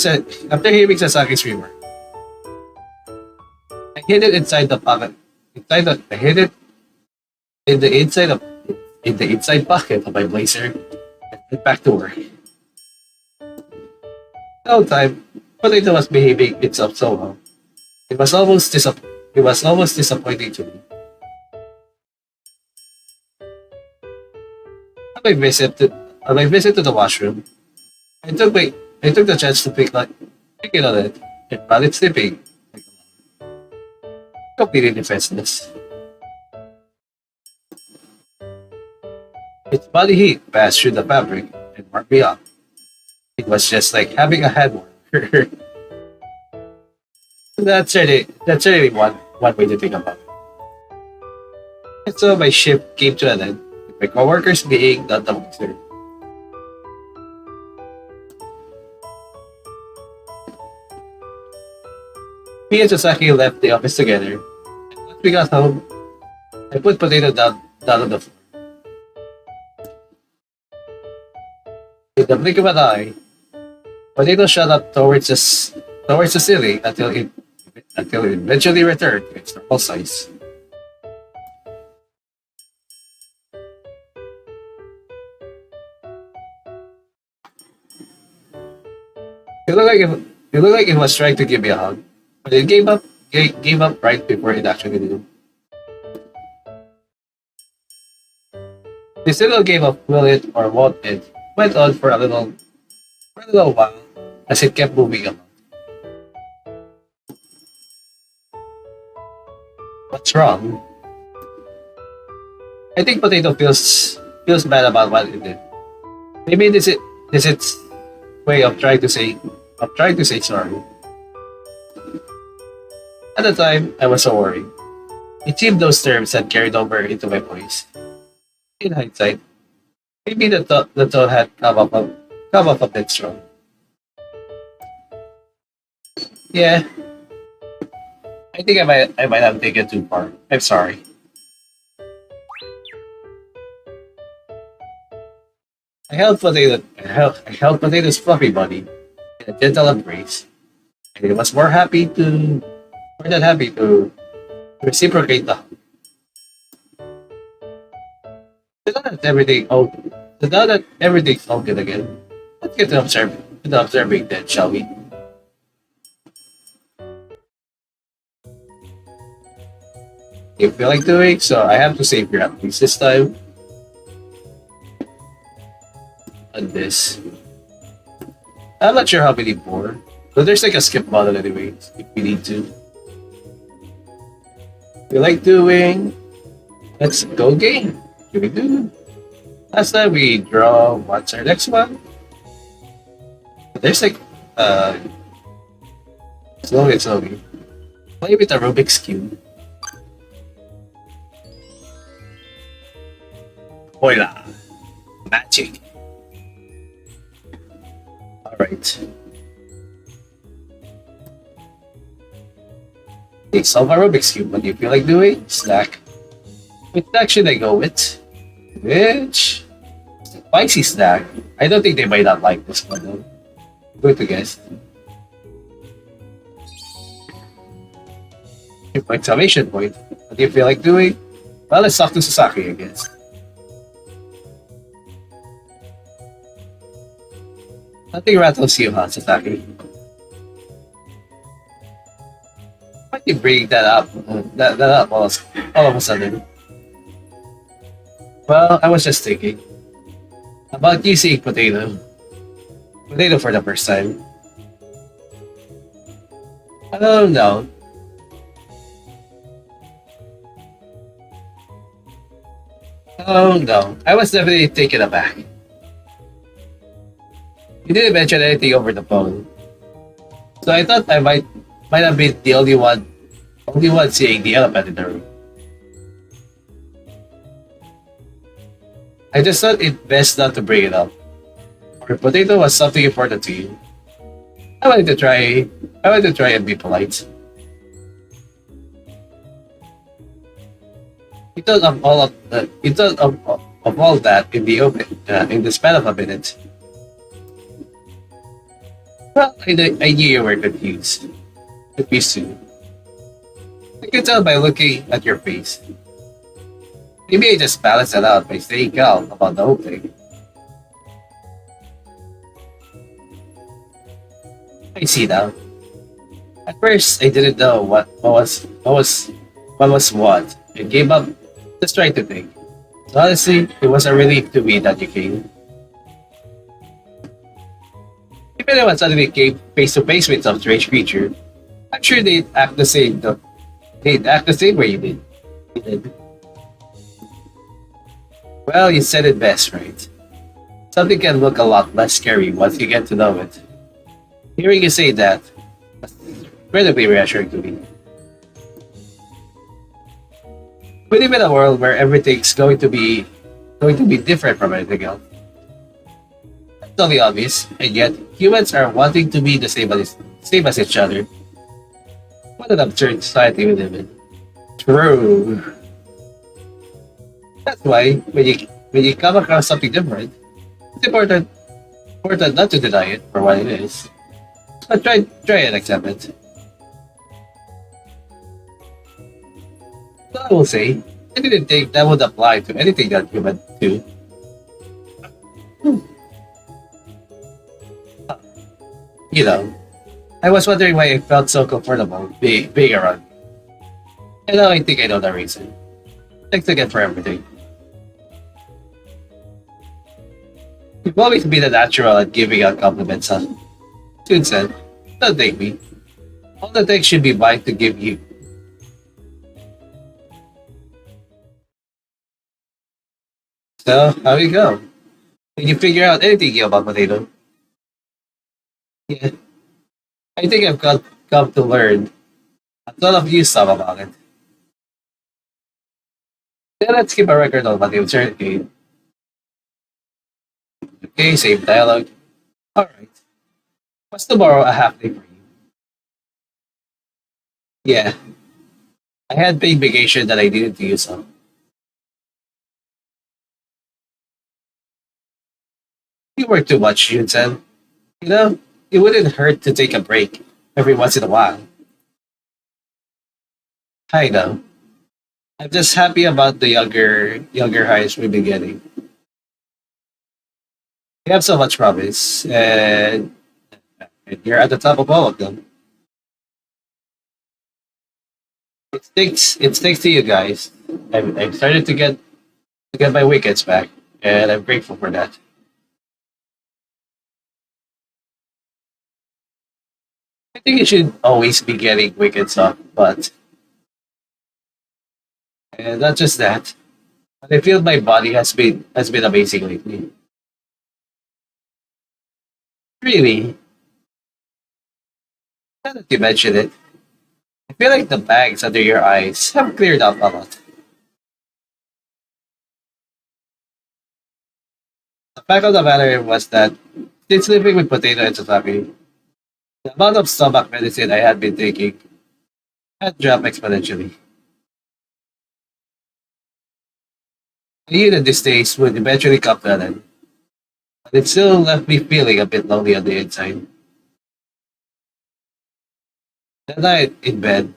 after hearing Sasaki's remark, I hid it inside the pocket. I hid it in the inside pocket of my blazer and went back to work. The whole time, Potato was behaving itself so well. It was almost disappointing to me. On my visit to the washroom, I took my I took the chance to pick it on it and found it sleeping, like, completely defenseless. Its body heat passed through the fabric and warmed me up. It was just like having a head warmer. That's really one way to think about it. And so my shift came to an end, with my coworkers being not the monster. Me and Sasaki left the office together. And once we got home, I put Potato down on the floor. In the blink of an eye, Potato shot up towards the ceiling until it eventually returned to its normal size. It looked like it was trying to give me a hug, but it gave up right before it actually did. This little game of will it or won't it went on for a little while as it kept moving along. What's wrong? I think Potato feels bad about what it did. Maybe this its way of trying to say sorry. At the time, I was so worried. It seemed those terms had carried over into my voice. In hindsight, maybe the tone had come up a bit strong. Yeah, I think I might have taken it too far. I'm sorry. I held Potato's fluffy body in a gentle embrace, and it was more than happy to reciprocate the so now that everything oh so now that everything's all good again. Let's get to the observing then, shall we? You feel like doing so I have to save your at least this time on this. I'm not sure how many more. But there's like a skip button anyway, if we need to. We like doing let's go game. Here we do. Last time we draw what's our next one? There's like uh slowly. Play with the Rubik's Cube. Voila. Magic. Alright. Okay, solve a Rubik's Cube. What do you feel like doing? Snack. Which snack should I go with? Which? Spicy snack. I don't think they might not like this one though. Good to guess. Exclamation point. What do you feel like doing? Well, let's talk to Sasaki, I guess. Nothing rattles you, huh, Sasaki? Why do you bring that up? That up all of a sudden? Well, I was just thinking about you seeing potato for the first time. Oh no, oh no, I was definitely taken aback. You didn't mention anything over the phone, so I thought I might have been the only one seeing the elephant in the room. I just thought it best not to bring it up. Or potato was something important to you. I wanted to try. I wanted to try and be polite. You thought of all that in the open, in the span of a minute. Well, I knew you were confused too. I could tell by looking at your face. Maybe I just balanced it out by staying calm about the whole thing. I see now. At first, I didn't know what was what, and gave up just trying to think. Honestly, it was a relief to me that you came. If anyone suddenly came face to face with some strange creature, I'm sure they'd act the same. They'd act the same way you did. You did. Well, you said it best, right? Something can look a lot less scary once you get to know it. Hearing you say that was incredibly reassuring to me. We live in a world where everything's going to be different from anything else. It's only obvious, and yet humans are wanting to be the same as each other. What an absurd society we live in. True. That's why when you come across something different, it's important not to deny it for what it is. But try and accept it. So I will say, I didn't think that would apply to anything that human do. You know, I was wondering why I felt so comfortable being around. And now I think I know the reason. Thanks again for everything. You've always been a natural at giving out compliments, huh? Soon said, don't thank me. All the thanks should be mine to give you. So, how you go? Did you figure out anything new about potato? Yeah, I think come to learn a lot of new stuff about it. Then let's keep a record of what you've shared. Okay, okay, same dialogue. Alright. Was tomorrow a half day for you? Yeah. I had paid vacation that I didn't use up. You work too much, Yun said. You know, it wouldn't hurt to take a break every once in a while. I know. I'm just happy about the younger highs we've been getting. We have so much promise, and you're at the top of all of them. It sticks to you guys. I've started to get my weekends back, and I'm grateful for that. I think you should always be getting weekends off, but and not just that. But I feel my body has been amazing lately. Really, now that you mention it, I feel like the bags under your eyes have cleared up a lot. The fact of the matter was that since living with potato and tatami, the amount of stomach medicine I had been taking had dropped exponentially. I knew that these days would eventually come to an end, but it still left me feeling a bit lonely on the inside. That night in bed,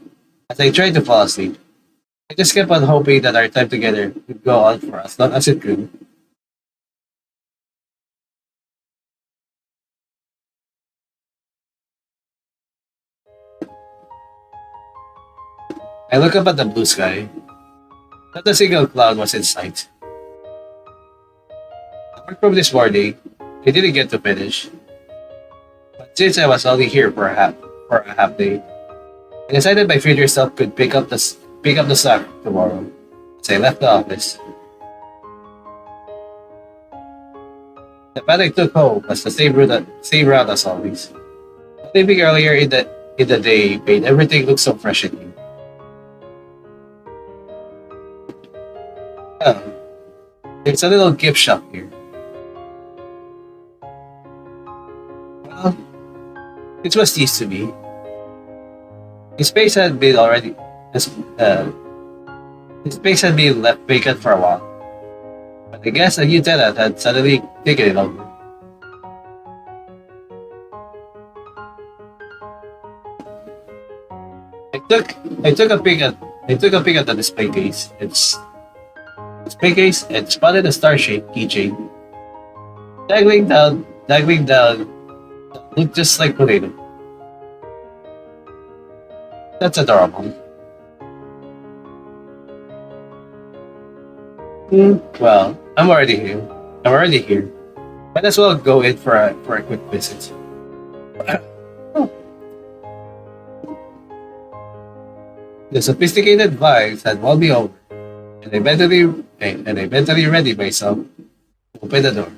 as I tried to fall asleep, I just kept on hoping that our time together would go on for as long as it could. I looked up at the blue sky. Not a single cloud was in sight. The work from this morning, I didn't get to finish, but since I was only here for a half day, I decided my future self could pick up the slack tomorrow. As I left the office, the path I took home was the same route as always. Leaving earlier in the day made everything look so fresh and new. Oh, there's a little gift shop here. Well, it was used to be. The space had been already. This, uh, the space had been left vacant for a while, but I guess a new tenant had suddenly taken it over. I took I took a peek at the display case and spotted a star-shaped keychain dangling down, looked just like potato. That's adorable. Well, I'm already here. Might as well go in for a quick visit. The sophisticated vibes had won me over, and I mentally readied myself to open the door.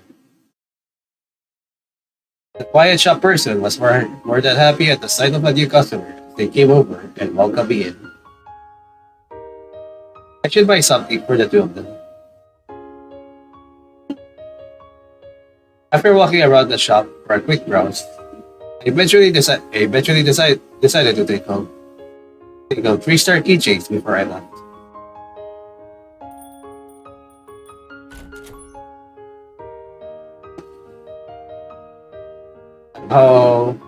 The quiet shop person was more than happy at the sight of a new customer. They came over and welcomed me in. I should buy something for the two of them. After walking around the shop for a quick browse, I eventually decided to take home 3-star keychains before I left. Oh,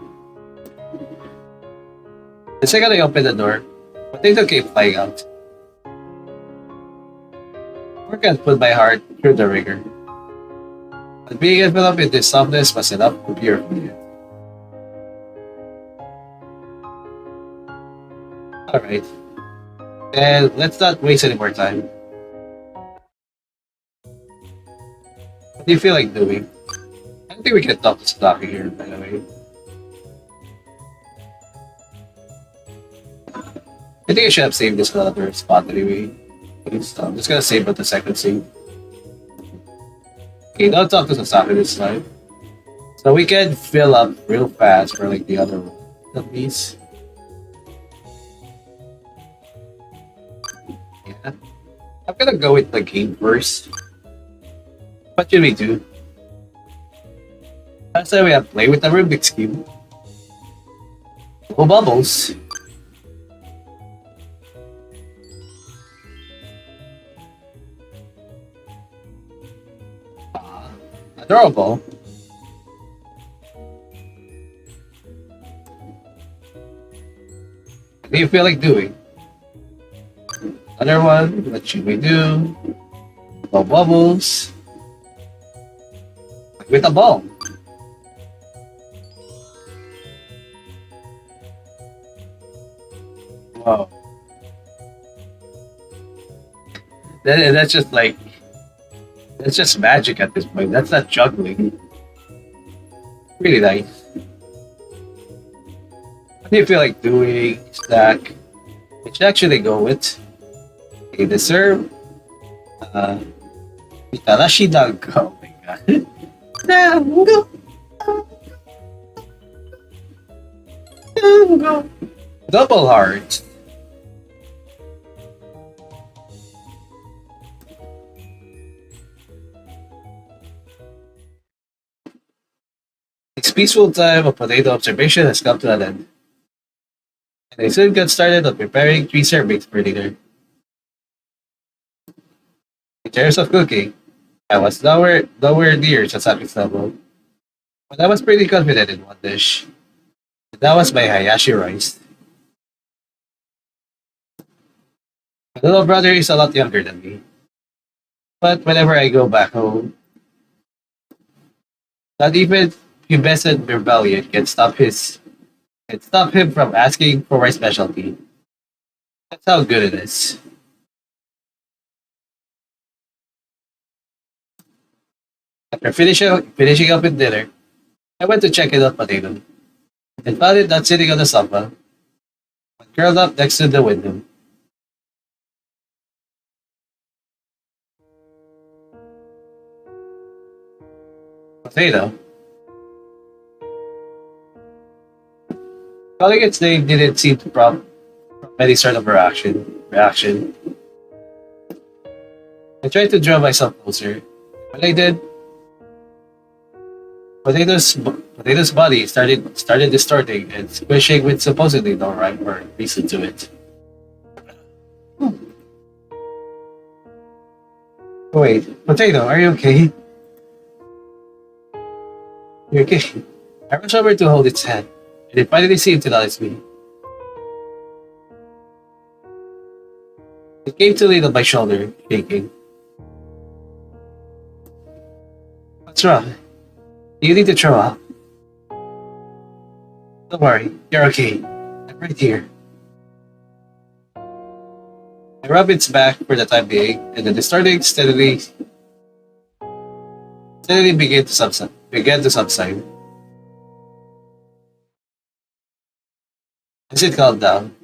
the second I opened the door, potato came flying out. I can't put my heart through the ringer, but being enveloped in this softness was enough to purify it. Alright, and let's not waste any more time. What do you feel like doing? I don't think we can talk to Stocky here, by the way. I think I should have saved this for another spot anyway. I'm just gonna save but the second save. Okay, don't talk to Sasaki this time. So we can fill up real fast for like the other one. At least. Yeah. I'm gonna go with the game first. What should we do? Last time we have played with the Rubik's Cube. No bubbles. Adorable. What do you feel like doing? Another one. What should we do? No bubbles. With a ball. Wow. That's just like that's just magic at this point. That's not juggling. Really nice. What do you feel like doing, Stack? We should actually go with a dessert. Itarashi dog. Oh my god. Dango. Dango. Double heart. Its peaceful time of potato observation has come to an end, and I soon got started on preparing 3 servings per dinner. In terms of cooking, I was nowhere near Sasaki's level, but I was pretty confident in one dish. And that was my hayashi rice. My little brother is a lot younger than me, but whenever I go back home, not even pubescent rebellion can stop him from asking for my specialty. That's how good it is. After finishing up with dinner, I went to check it out potato and found it not sitting on the sofa, but curled up next to the window. Potato, calling its name didn't seem to prompt any sort of reaction. I tried to draw myself closer. When I did, Potato's body started distorting and squishing with supposedly no rhyme or reason to it. Wait, Potato, are you okay? You're okay. I rushed over to hold its hand, and it finally seemed to notice me. It came to lean on my shoulder, shaking. What's wrong? Do you need to throw up? Don't worry, you're okay. I'm right here. I rubbed its back for the time being, and the distorting steadily began to subside. As it calmed down,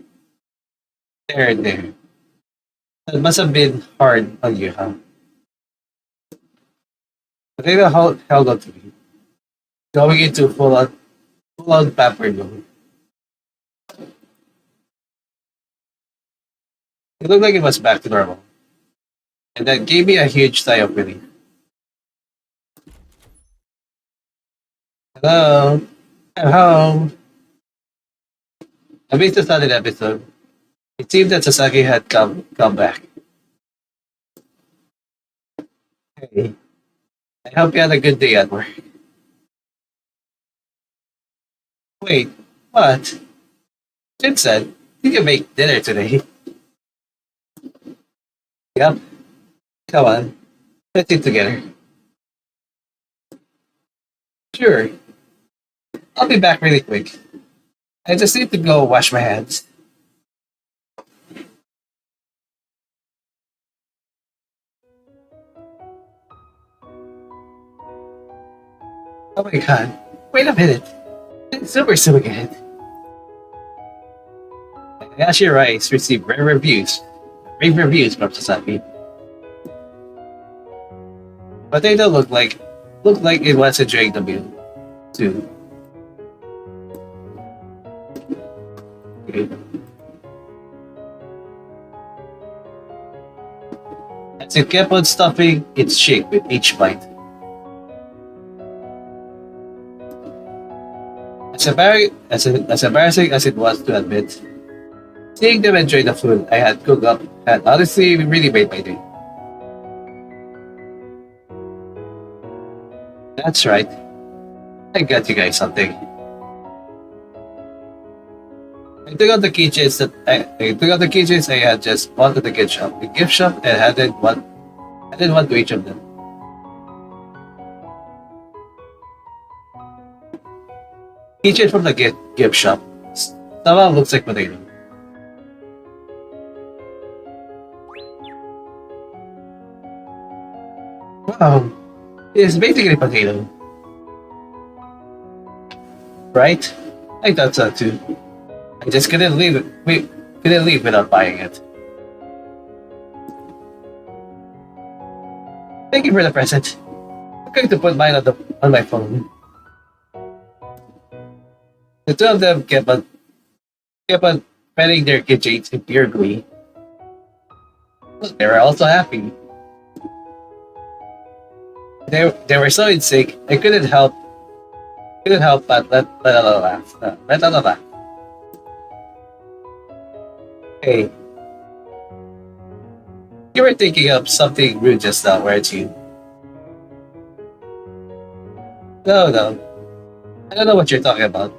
there. That must have been hard on you, huh? Potato held on to me, going into full on pampered mode. It looked like it was back to normal, and that gave me a huge sigh of relief. Hello? I'm home. Amidst the sudden episode, it seemed that Sasaki had come back. Hey, I hope you had a good day at work. Wait, what? Jin said, you can make dinner today. Yep, come on, let's eat together. Sure, I'll be back really quick. I just need to go wash my hands. Oh my god, wait a minute. It's super good. Hayashi Rice received rave reviews from Sasaki. Potato looked like it was enjoying the meal too. Okay. As it kept on stuffing its cheek with each bite. As embarrassing as it was to admit, seeing them enjoy the food I had cooked up had honestly really made my day. That's right. I got you guys something. I took out the keychains I had just bought at the gift shop, and handed one to each of them. Keychain from the gift shop. Somehow looks like potato. Wow, it's basically potato, right? I thought so too. I just couldn't leave without buying it. Thank you for the present. I'm going to put mine on my phone. The two of them kept on petting their keychains in pure glee. They were also happy. They were so in sync. I couldn't help but let out a laugh. Let out a laugh. Hey, you were thinking of something rude just now, weren't you? No, no. I don't know what you're talking about.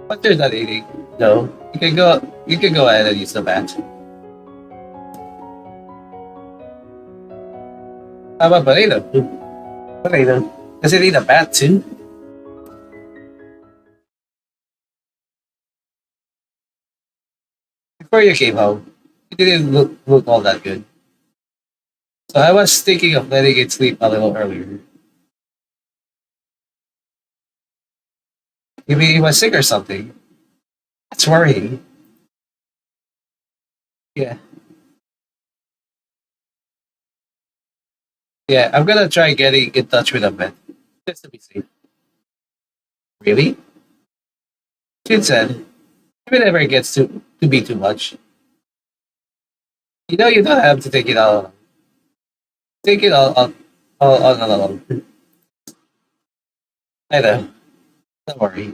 But you're not eating. No. You can go ahead and use the bat. How about potato? Potato. Does it eat a bat too? Before you came home, it didn't look all that good. So I was thinking of letting it sleep a little earlier. Maybe he was sick or something. That's worrying. Yeah. Yeah, I'm gonna try getting in touch with a vet. Just to be safe. Really? She said, if it ever gets to be too much, you know you don't have to take it all. Take it all alone. I know. Don't worry.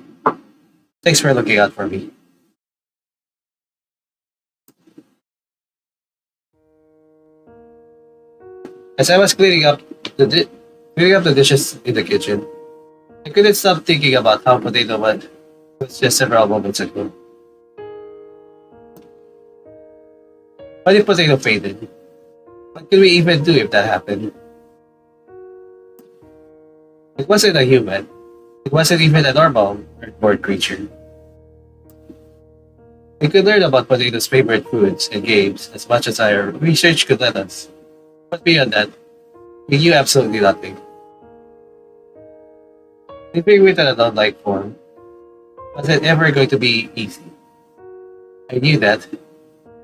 Thanks for looking out for me. As I was cleaning up the dishes in the kitchen, I couldn't stop thinking about how potato was just several moments ago. What if potato faded? What could we even do if that happened? It wasn't a human. It wasn't even a normal earthborn creature. We could learn about potato's favorite foods and games as much as our research could let us. But beyond that, we knew absolutely nothing. Living with an adult-like form wasn't ever going to be easy. I knew that,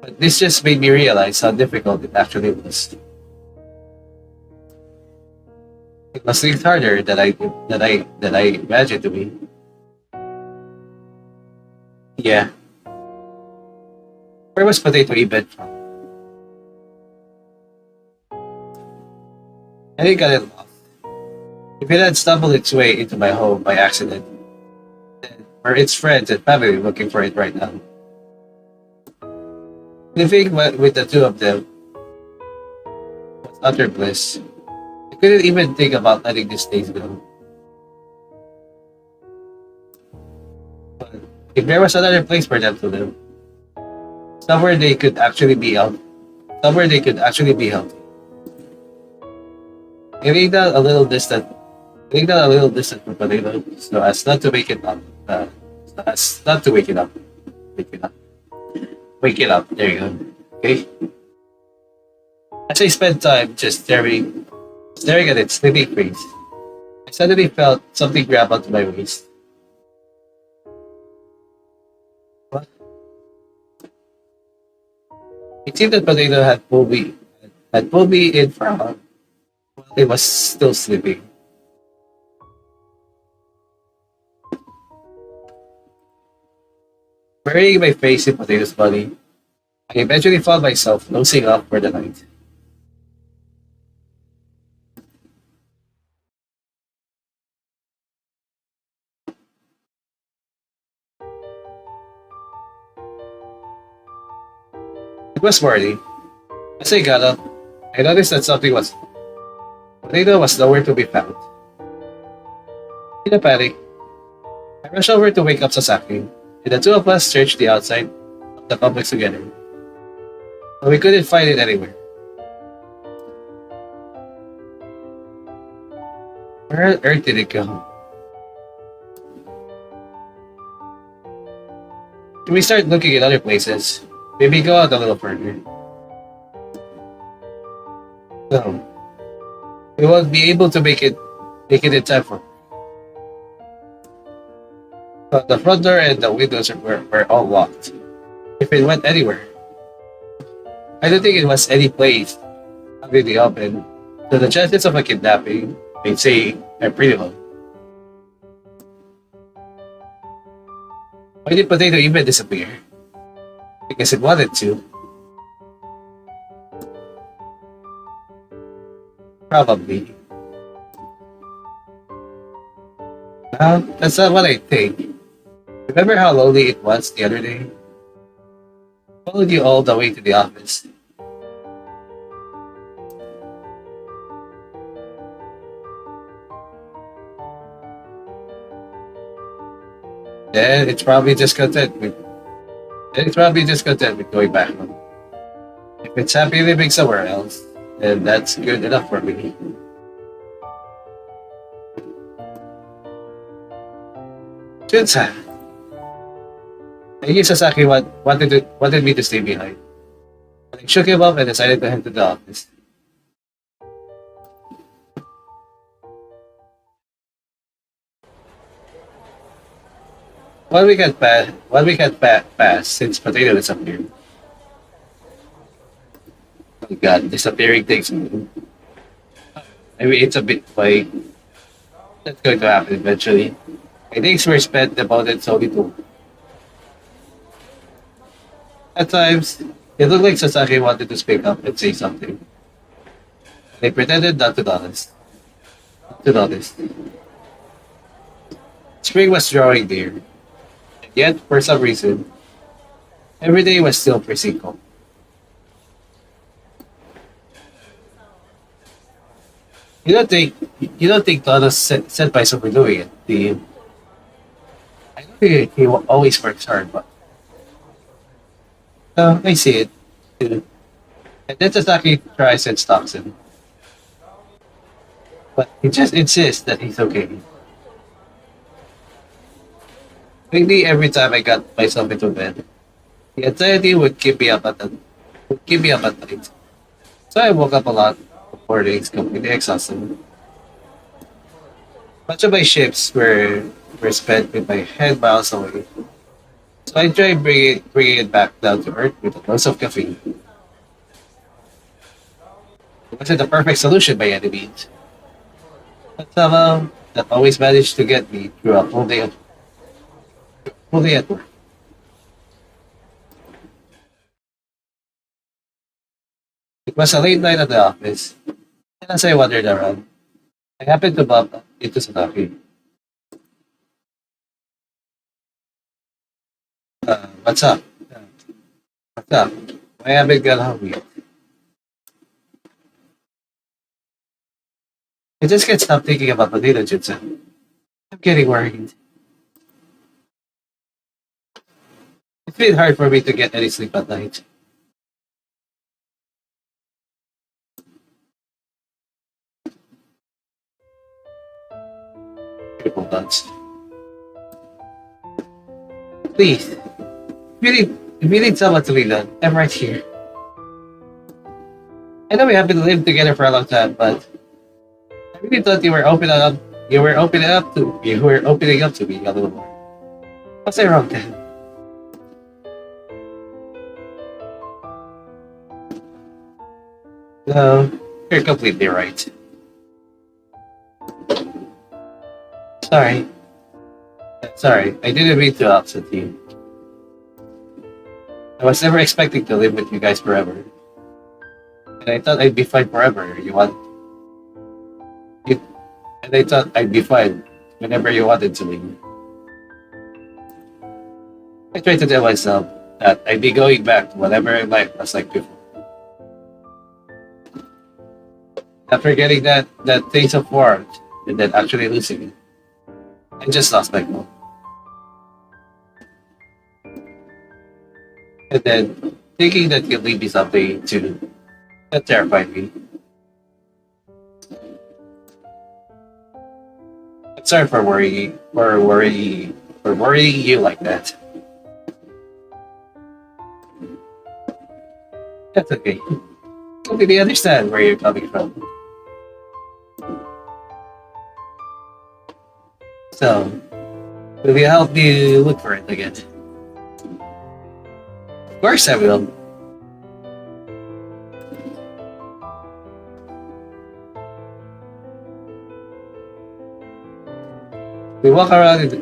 but this just made me realize how difficult it actually was. It was things harder than I imagined to be. Yeah. Where was potato even from? I think I got it lost. If it had stumbled its way into my home by accident, then were its friends and family looking for it right now? Living with the two of them was utter bliss. I couldn't even think about letting these days go. But if there was another place for them to live, somewhere they could actually be out, somewhere they could actually be healthy. I think that a little distant. I think that a little distant from potato, so as not to wake it up. So as not to wake it up. Wake it up. Wake it up. There you go. Okay. As I spent time just staring at its sleeping face, I suddenly felt something grab onto my waist. What? It seemed that potato had pulled me in for a hug while it was still sleeping. Burying my face in potato's body, I eventually found myself nosing up for the night. was morning. As I got up, I noticed that potato was nowhere to be found. In a panic, I rushed over to wake up Sasaki, and the two of us searched the outside of the complex together, but we couldn't find it anywhere. Where on earth did it go? Should we start looking at other places? Maybe go out a little further. No, we won't be able to make it in time for. The front door and the windows were all locked. If it went anywhere, I don't think it was any place out in the open, so the chances of a kidnapping, I'd say, are pretty low. Why did Potato even disappear? Because it wanted to. Probably. That's not what I think. Remember how lonely it was the other day? I followed you all the way to the office. Then it's probably just content with going back home. If it's happy living somewhere else, then that's good enough for me. Junsa. I guess Sasaki wanted me to stay behind. I shook him up and decided to head to the office. One week had passed since Potato disappeared. Oh god, disappearing things. I mean, it's a bit like that's going to happen eventually. My days were spent devoted solely to. At times, it looked like Sasaki wanted to speak up and say something. They pretended not to notice. Spring was drawing near, yet for some reason, every day was still freezing cold. You don't think Todos set by someone doing it, do you? I know he always works hard, but I see it. Too. And then Sasaki tries and stalks him, but he just insists that he's okay. Maybe every time I got myself into bed, the anxiety would keep me up at night. So I woke up a lot of mornings completely exhausted. Much of my shifts were spent with my head miles away. So I tried bringing it back down to earth with a dose of caffeine. It wasn't the perfect solution by any means, but somehow that always managed to get me through a full day at work. It was a late night at the office, and as I wandered around, I happened to bump into Sasaki. What's up? What's up? Why haven't got home yet? I just can't stop thinking about Potato Jutsu. I'm getting worried. It's been hard for me to get any sleep at night. Triple nuts. Please, if you need someone to lean on, I'm right here. I know we haven't lived together for a long time, but I really thought you were opening up to me a little more. Was I wrong then? No, you're completely right. Sorry. Sorry, I didn't mean to upset you. I was never expecting to live with you guys forever. And I thought I'd be fine forever. You and I thought I'd be fine whenever you wanted to leave. I tried to tell myself that I'd be going back to whatever life was like before. After getting that taste of warmth and then actually losing it, I just lost my phone. And then thinking that you'll leave me something to that terrified me. I'm sorry for worrying you like that. That's okay. Completely understand where you're coming from. So, will you help me look for it again? Of course I will. We walk around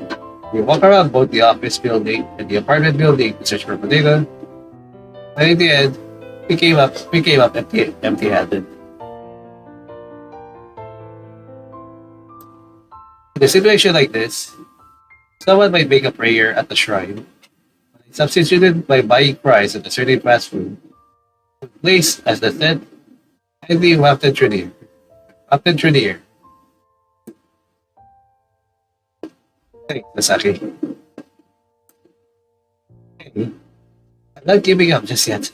we walk around both the office building and the apartment building to search for potato. And in the end, we came up empty-handed. In a situation like this, someone might make a prayer at the shrine, substituted by buying fries at a certain fast food place as the tent and being wafted through the air. Wafted through the air. Hey, Nasaki. Hey, I'm not giving up just yet.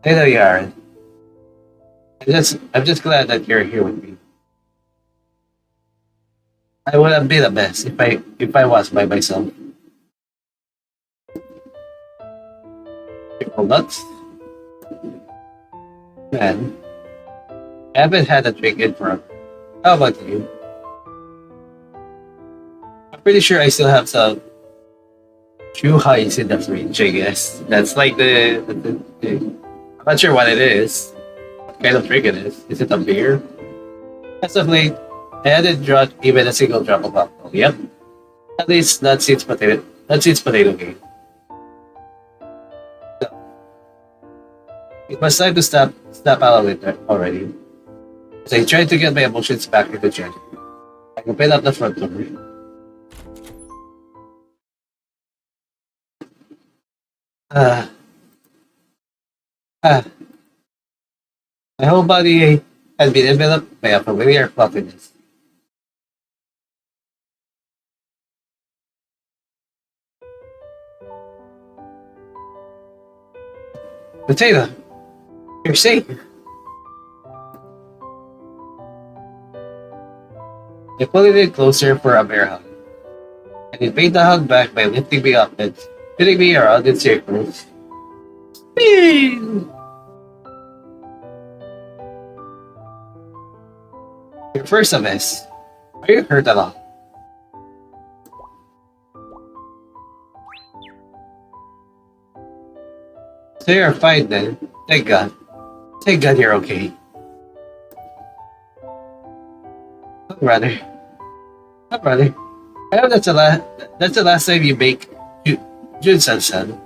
I know you aren't. I'm just glad that you're here with me. I would have been a mess if I was by myself. Pickle nuts? Man, I haven't had a drink in forever. How about you? I'm pretty sure I still have some true highs in the fridge, I guess. That's like I'm not sure what it is. What kind of drink it is. Is it a beer? As of late, I hadn't drunk even a single drop of alcohol. Yep. At least not since potato game. So, it was time to snap out of it already. As I tried to get my emotions back into check, I opened up the front door. Ah, ah, my whole body had been enveloped by a familiar fluffiness. Potato, you're safe. I pulled it in closer for a bear hug, and it made the hug back by lifting me up and spinning me around in circles. Spin! You're first a mess. Are you hurt at all? So you're fine then. Thank God. Thank God you're okay. Oh, brother. Oh, brother. I know that's the last time you make Jun-san,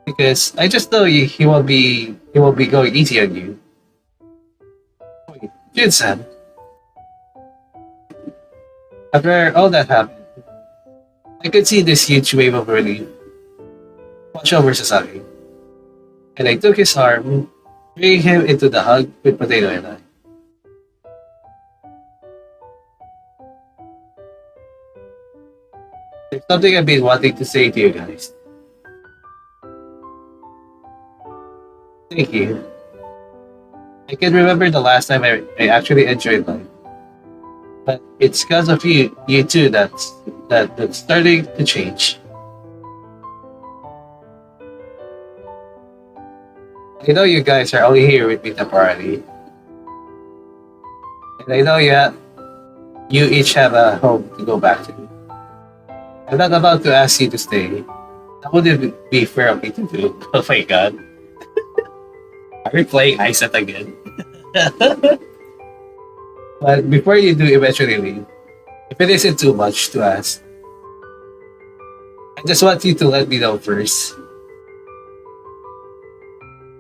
because I just know he won't be going easy on you. Wait, Jun-san, after all that happened, I could see this huge wave of relief wash over Sasaki, and I took his arm, bringing him into the hug with Potato and I. There's something I've been wanting to say to you guys. Thank you. I can remember the last time I actually enjoyed life. But it's because of you too, that's starting to change. I know you guys are only here with me temporarily. And I know you each have a home to go back to. I'm not about to ask you to stay. That wouldn't be fair of me to do. Oh my god. Are we playing Iset again? But before you do eventually leave, if it isn't too much to ask, I just want you to let me know first.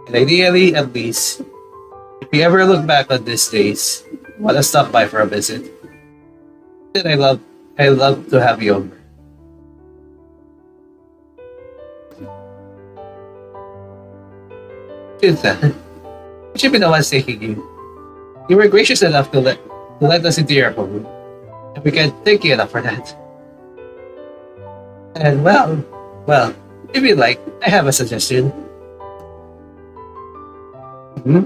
And ideally, at least, if you ever look back on these days, want to stop by for a visit, then I love to have you over. It's, we should be the ones taking you. You were gracious enough to let us into your home, and we can't thank you enough for that. And well, if you'd like, I have a suggestion. Hmm?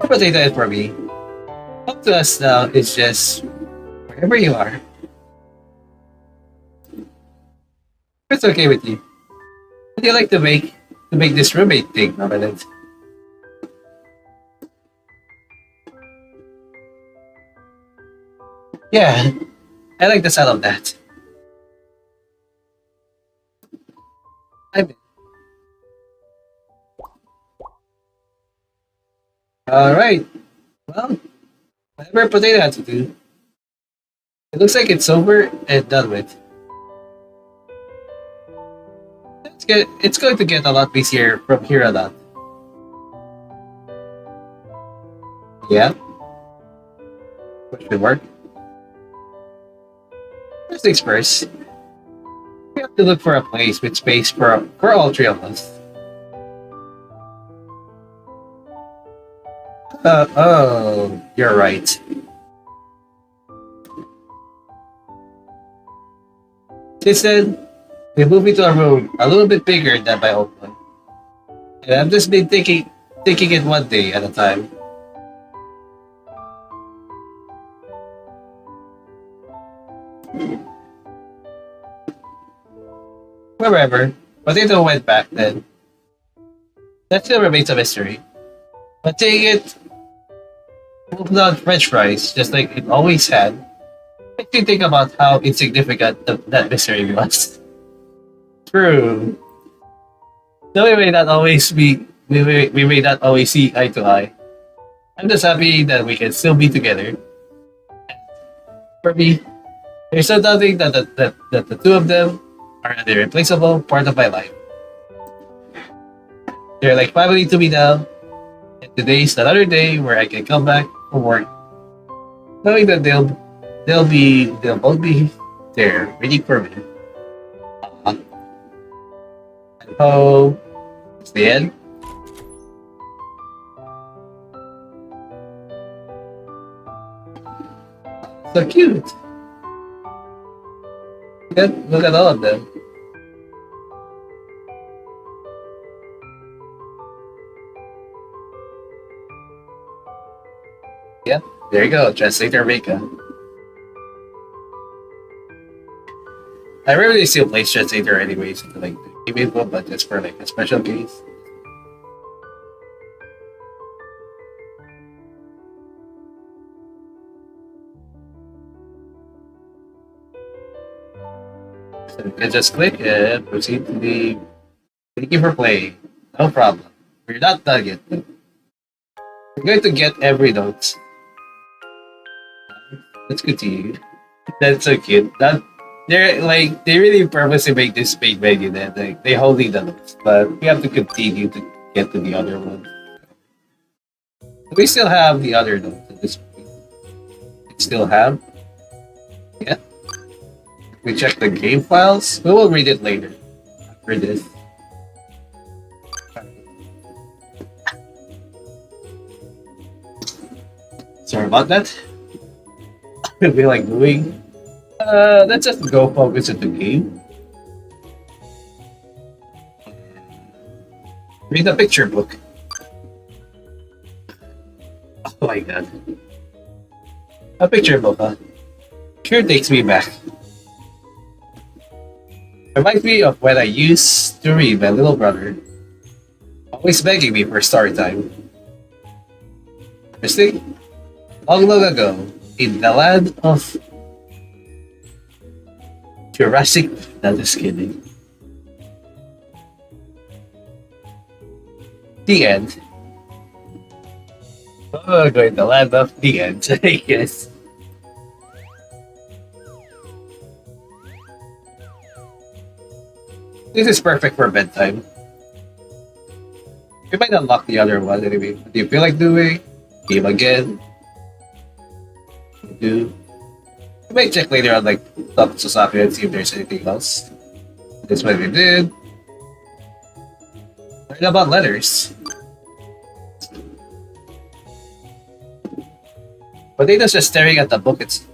For potato and for me, up to us now is just wherever you are. If it's okay with you. Would you like to make this roommate thing permanent? Yeah, I like the sound of that. I'm all right. Well, whatever potato had to do, it looks like it's over and done with. It's going to get a lot busier from here on out. Yeah, question mark. First things first, we have to look for a place with space for all three of us. Oh, you're right. Since then, we moved into a room a little bit bigger than my old one. And I've just been taking it one day at a time. Wherever, Potato went back then. That still remains a mystery. But taking it moved on French fries, just like it always had, makes me think about how insignificant that mystery was. True. Though we may not always see eye to eye. I'm just happy that we can still be together. For me, there's no doubting that the two of them are an irreplaceable part of my life. They're like family to me now, and today's another day where I can come back from work, knowing that they'll both be there waiting for me. Uh, and home. It's the end. So cute. Look at all of them. Yeah, there you go. Translator Meika. I rarely still play Translator anyways, like the game info, but it's for like a special case. So you can just click and proceed to the thank you for playing. No problem. We're not done yet. We're going to get every note. Let's continue. That's so cute. That they really purposely make this main menu that they holding the notes, but we have to continue to get to the other one. We still have the other notes at this point. We still have. Yeah. We check the game files. We will read it later. After this. Sorry about that. We like doing. Let's just go focus on the game. Read the picture book. Oh my god. A picture book, huh? Sure takes me back. Reminds me of when I used to read my little brother. Always begging me for story time. Interesting? Long, long ago, in the land of Jurassic. Not just kidding. The end. Oh, going the land of the end. I guess. This is perfect for bedtime. We might unlock the other one anyway. What do you feel like doing? Game again? Do. We might check later on like Top Sasaki and see if there's anything else. That's what we did. Learn about letters. Potato's just staring at the book. It's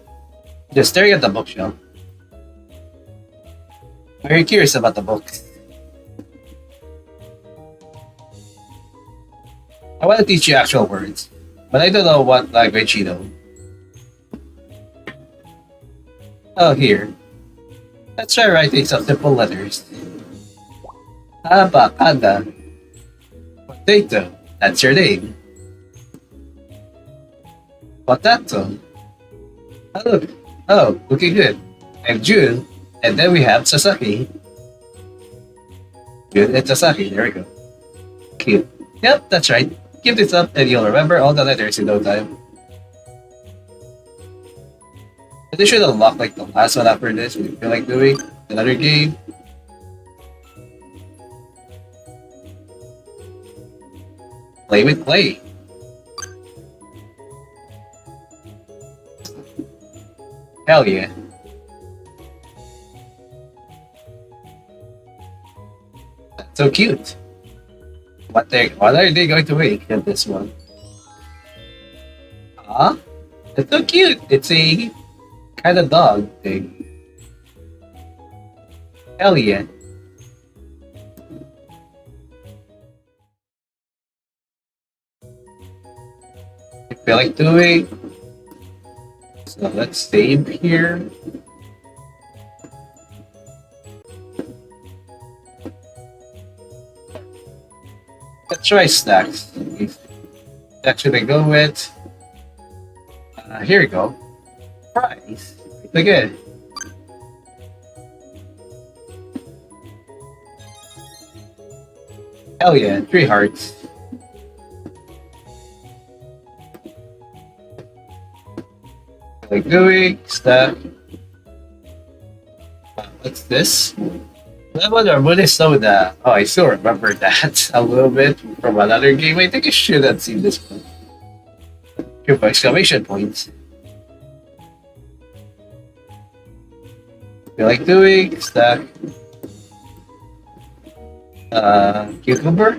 just staring at the bookshelf. Very curious about the book. I want to teach you actual words, but I don't know what language you know. Oh, here. Let's try writing some simple letters. Abacada. Potato. That's your name. Potato. Oh, look. Oh, looking good. I'm June, and then we have Sasaki. June and Sasaki. There we go. Cute. Yep, that's right. Keep this up, and you'll remember all the letters in no time. They should unlock like the last one after this. We feel like doing another game. Play with play. Hell yeah. That's so cute. What are they going to make in this one? Huh? It's so cute. It's a kind of dog thing. Hell yeah. I feel like doing. So let's save here. Let's try snacks. That should I go with? Here we go. Fries. Again. Hell yeah, 3 hearts. Like doing stuff. What's this? Lemon or Buddhist soda. Oh, I still remember that a little bit from another game. I think I should have seen this one. Give exclamation points. You like doing stuff. Cucumber?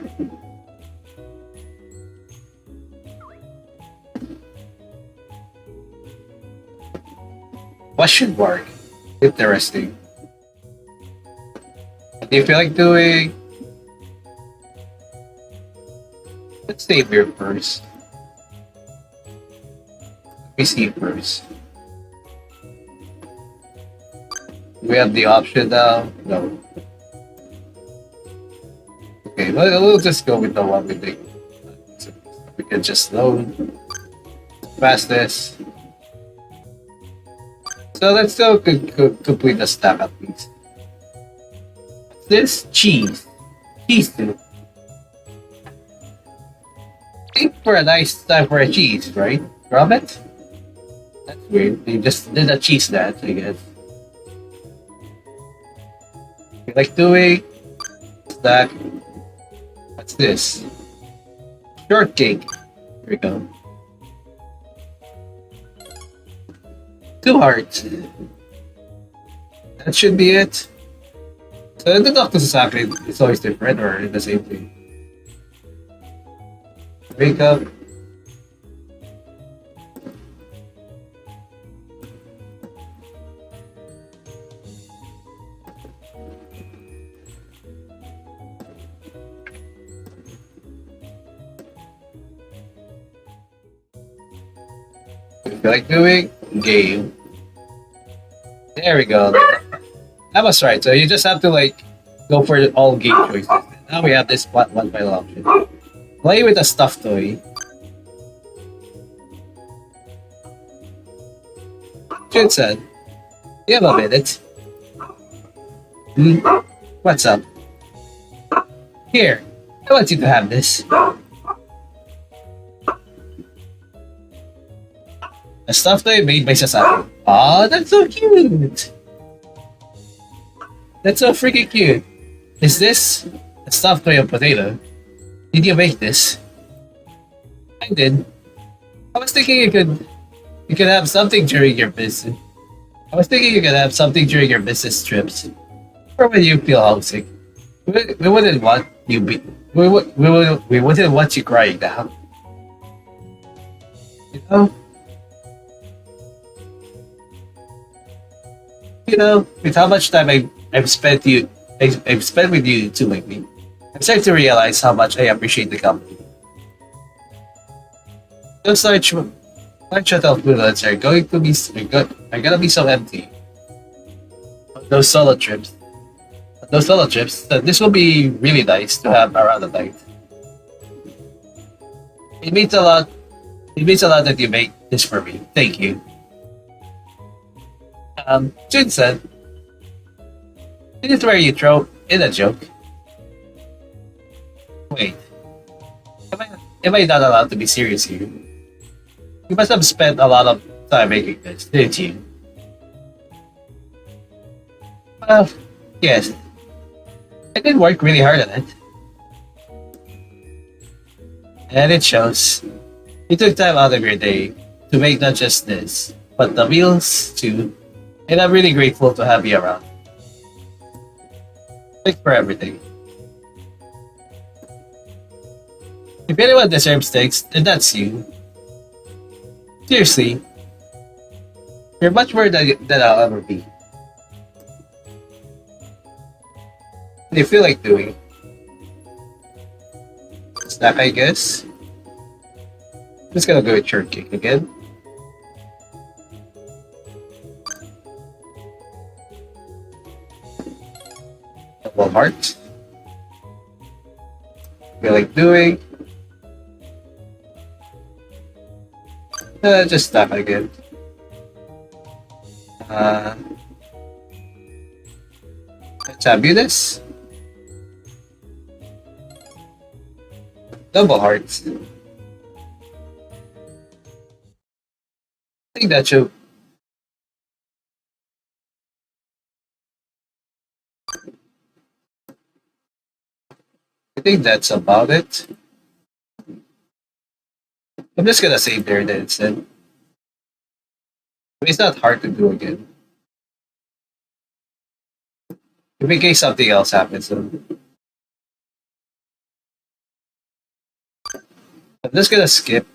Question mark. Interesting. What do you feel like doing? Let's save here first. Let me see first. Do we have the option now? No. Okay, we'll just go with the one we think. So we can just load fastest. So let's still complete the stack at least. What's this? Cheese. Cheese soup. I think for a nice time for a cheese, right? Grab it? That's weird. They just did a cheese dance, I guess. You like doing stack. What's this? Shortcake. Here we go. 2 hearts. That should be it. So the doctor's exactly it's always different or the same thing. Wake up. If you like doing game. There we go. That was right. So you just have to like go for all game choices. Now we have this one final option. Play with a stuffed toy. Jun-san, you have a minute. What's up? Here, I want you to have this. A stuffed toy made by Sasaki. Aw, that's so cute! That's so freaking cute. Is this a stuffed toy of potato? Did you make this? I did. I was thinking you could have something during your business. I was thinking you could have something during your business trips, or when you feel homesick. We wouldn't want you we wouldn't want you crying now. You know, with how much time I've spent with you two lately, I'm starting to realize how much I appreciate the company. Those large shuttle bullets are going to be are gonna be so empty. On those solo trips, that this will be really nice to have around the night. It means a lot. It means a lot that you make this for me. Thank you. Jun said, "This is where you throw in a joke." Wait, am I not allowed to be serious here? You must have spent a lot of time making this, didn't you? Well, yes. I did work really hard on it. And it shows. You took time out of your day to make not just this, but the meals too. And I'm really grateful to have you around. Thanks for everything. If anyone deserves thanks, then that's you. Seriously, you're much more than I'll ever be. What do you feel like doing? Snack, I guess. I'm just gonna go with shortcake again. Double heart. Feel like doing. Just snack again. Fabulous. Double hearts. I think that should. I think that's about it. I'm just gonna save there then instead. It's not hard to do again. If in case something else happens, then I'm just gonna skip.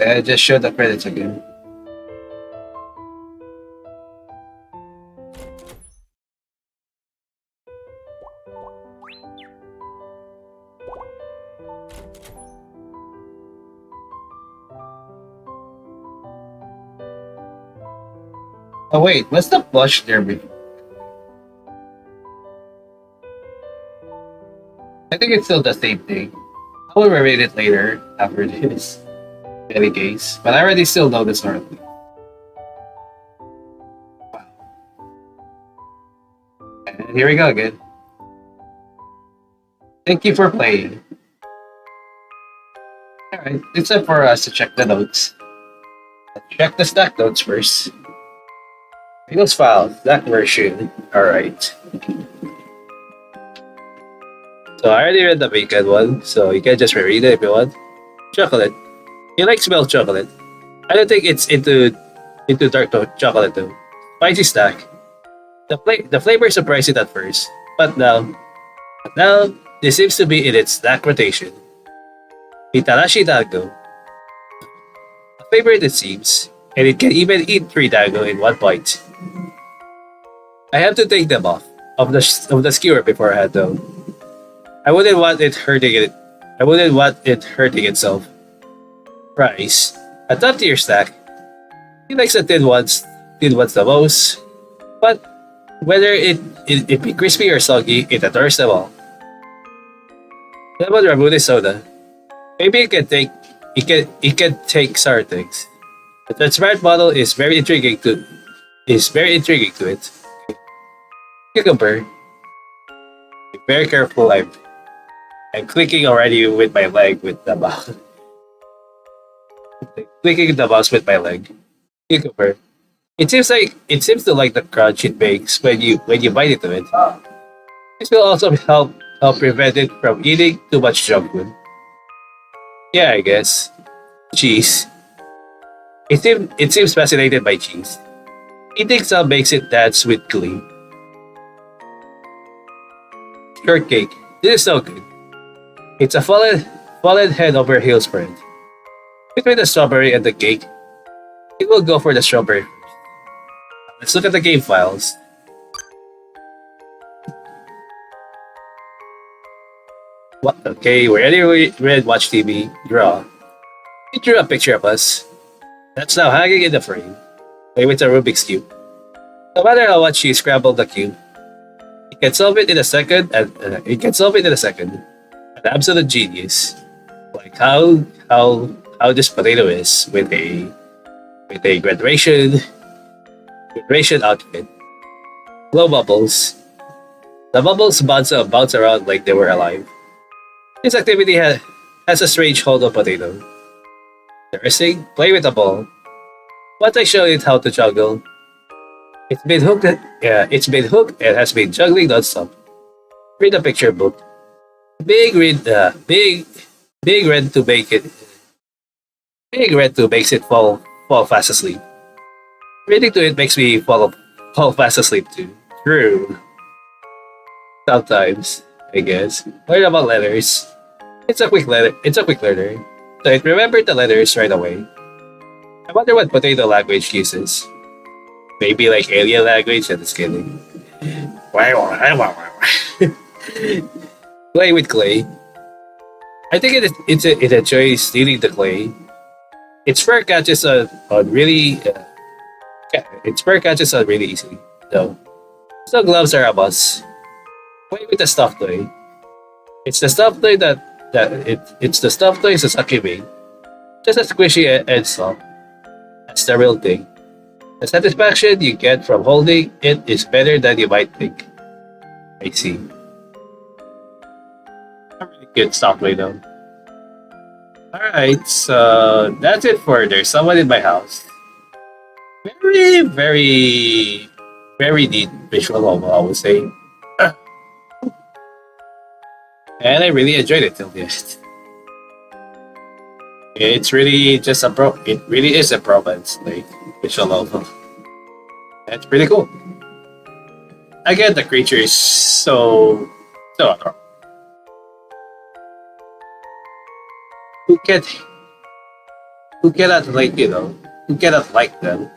And just show the credits again. Oh wait, what's the blush there? I think it's still the same thing. I will rate it later after this many days, but I already still know this already. Wow. And here we go again. Thank you for playing. Alright, it's time for us to check the notes. Let's check the stack notes first. Windows file, stack version. Alright. So I already read the Meika one, so you can just reread it if you want. Chocolate. You like smell chocolate. I don't think it's into dark chocolate though. Spicy stack. The flavor is surprising at first, but now this seems to be in its stack rotation. Itarashi Dago. A favorite it seems, and it can even eat 3 Dago in one bite. I have to take them off of the skewer beforehand though. I wouldn't want it hurting itself. Rice. A top tier stack. He likes the thin ones the most. But whether it be crispy or soggy, it adores them all. Lemon Ramune soda. Maybe it can take sour things. The transparent bottle is very intriguing to it. Cucumber. Be very careful, I'm clicking already with my leg with the mouse. Clicking the mouse with my leg. Cucumber. It seems to like the crunch it makes when you bite into it. This will also help prevent it from eating too much junk food. Yeah, I guess. Cheese. It seems fascinated by cheese. Eating some makes it dance with glee. Shortcake. This is so good. It's a fallen head over heels spread. Between the strawberry and the cake, we will go for the strawberry. Let's look at the game files. What? Okay, we're ready. Read, watch TV, draw. He drew a picture of us. That's now hanging in the frame. Play with a Rubik's Cube. No matter how much you scramble the cube, you can solve it in a second, and you can solve it in a second. An absolute genius. Like how this potato is with a graduation outfit. Glow bubbles. The bubbles bounce around like they were alive. This activity has a strange hold on potato. Interesting. Play with the ball. Once I show it how to juggle, it's been hooked and has been juggling non-stop. Read the picture book. Big red, big red to make it. Big red to makes it fall fast asleep. Reading to it makes me fall fast asleep too. True. Sometimes, I guess. Learn about letters. It's a quick learner. So it remembered the letters right away. I wonder what potato language uses. Maybe like alien language. I'm just kidding. Play with clay. I think it enjoys stealing the clay. Its fur catches on really. Its fur catches on really easily. No. So gloves are a must. Play with the stuffed toy. It's the stuffed toy it's the stuffed toy Sasaki made. Just as squishy and soft. That's the real thing. The satisfaction you get from holding it is better than you might think. I see. A really good stuffed toy though. Alright, so that's it for There's Someone in My House. Very, very, very neat visual novel, I would say. And I really enjoyed it till the end. It's really just it really is a romance, like visual novel. That's pretty cool. Again, the creature is so adorable. Who can who cannot who cannot like them?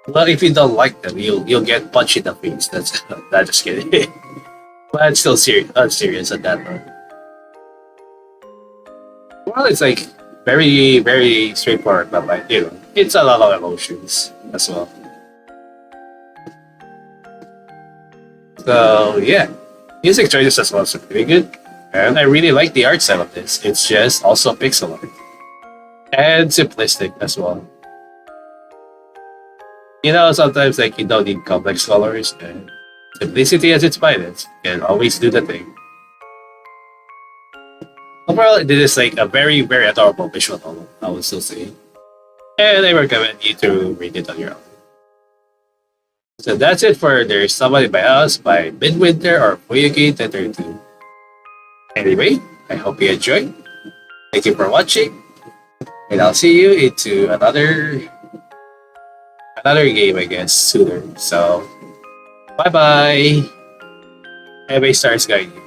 Well, if you don't like them, you'll get punched in the face. That's not just kidding. But I'm still serious. I'm serious on that one. Well, it's like very straightforward, but like it's a lot of emotions as well. So yeah, music choices as well are pretty good, and I really like the art style of this. It's just also pixel art and simplistic as well. Sometimes like you don't need complex colors, and simplicity at its finest can always do the thing. Overall, this is like a very adorable visual novel, I would still say. And I recommend you to read it on your own. So that's it for There's Someone in My House by Midwinter or Fuyuki Teteru. Anyway, I hope you enjoyed. Thank you for watching. And I'll see you into another game, I guess, sooner. So bye bye. Have a stars guide you.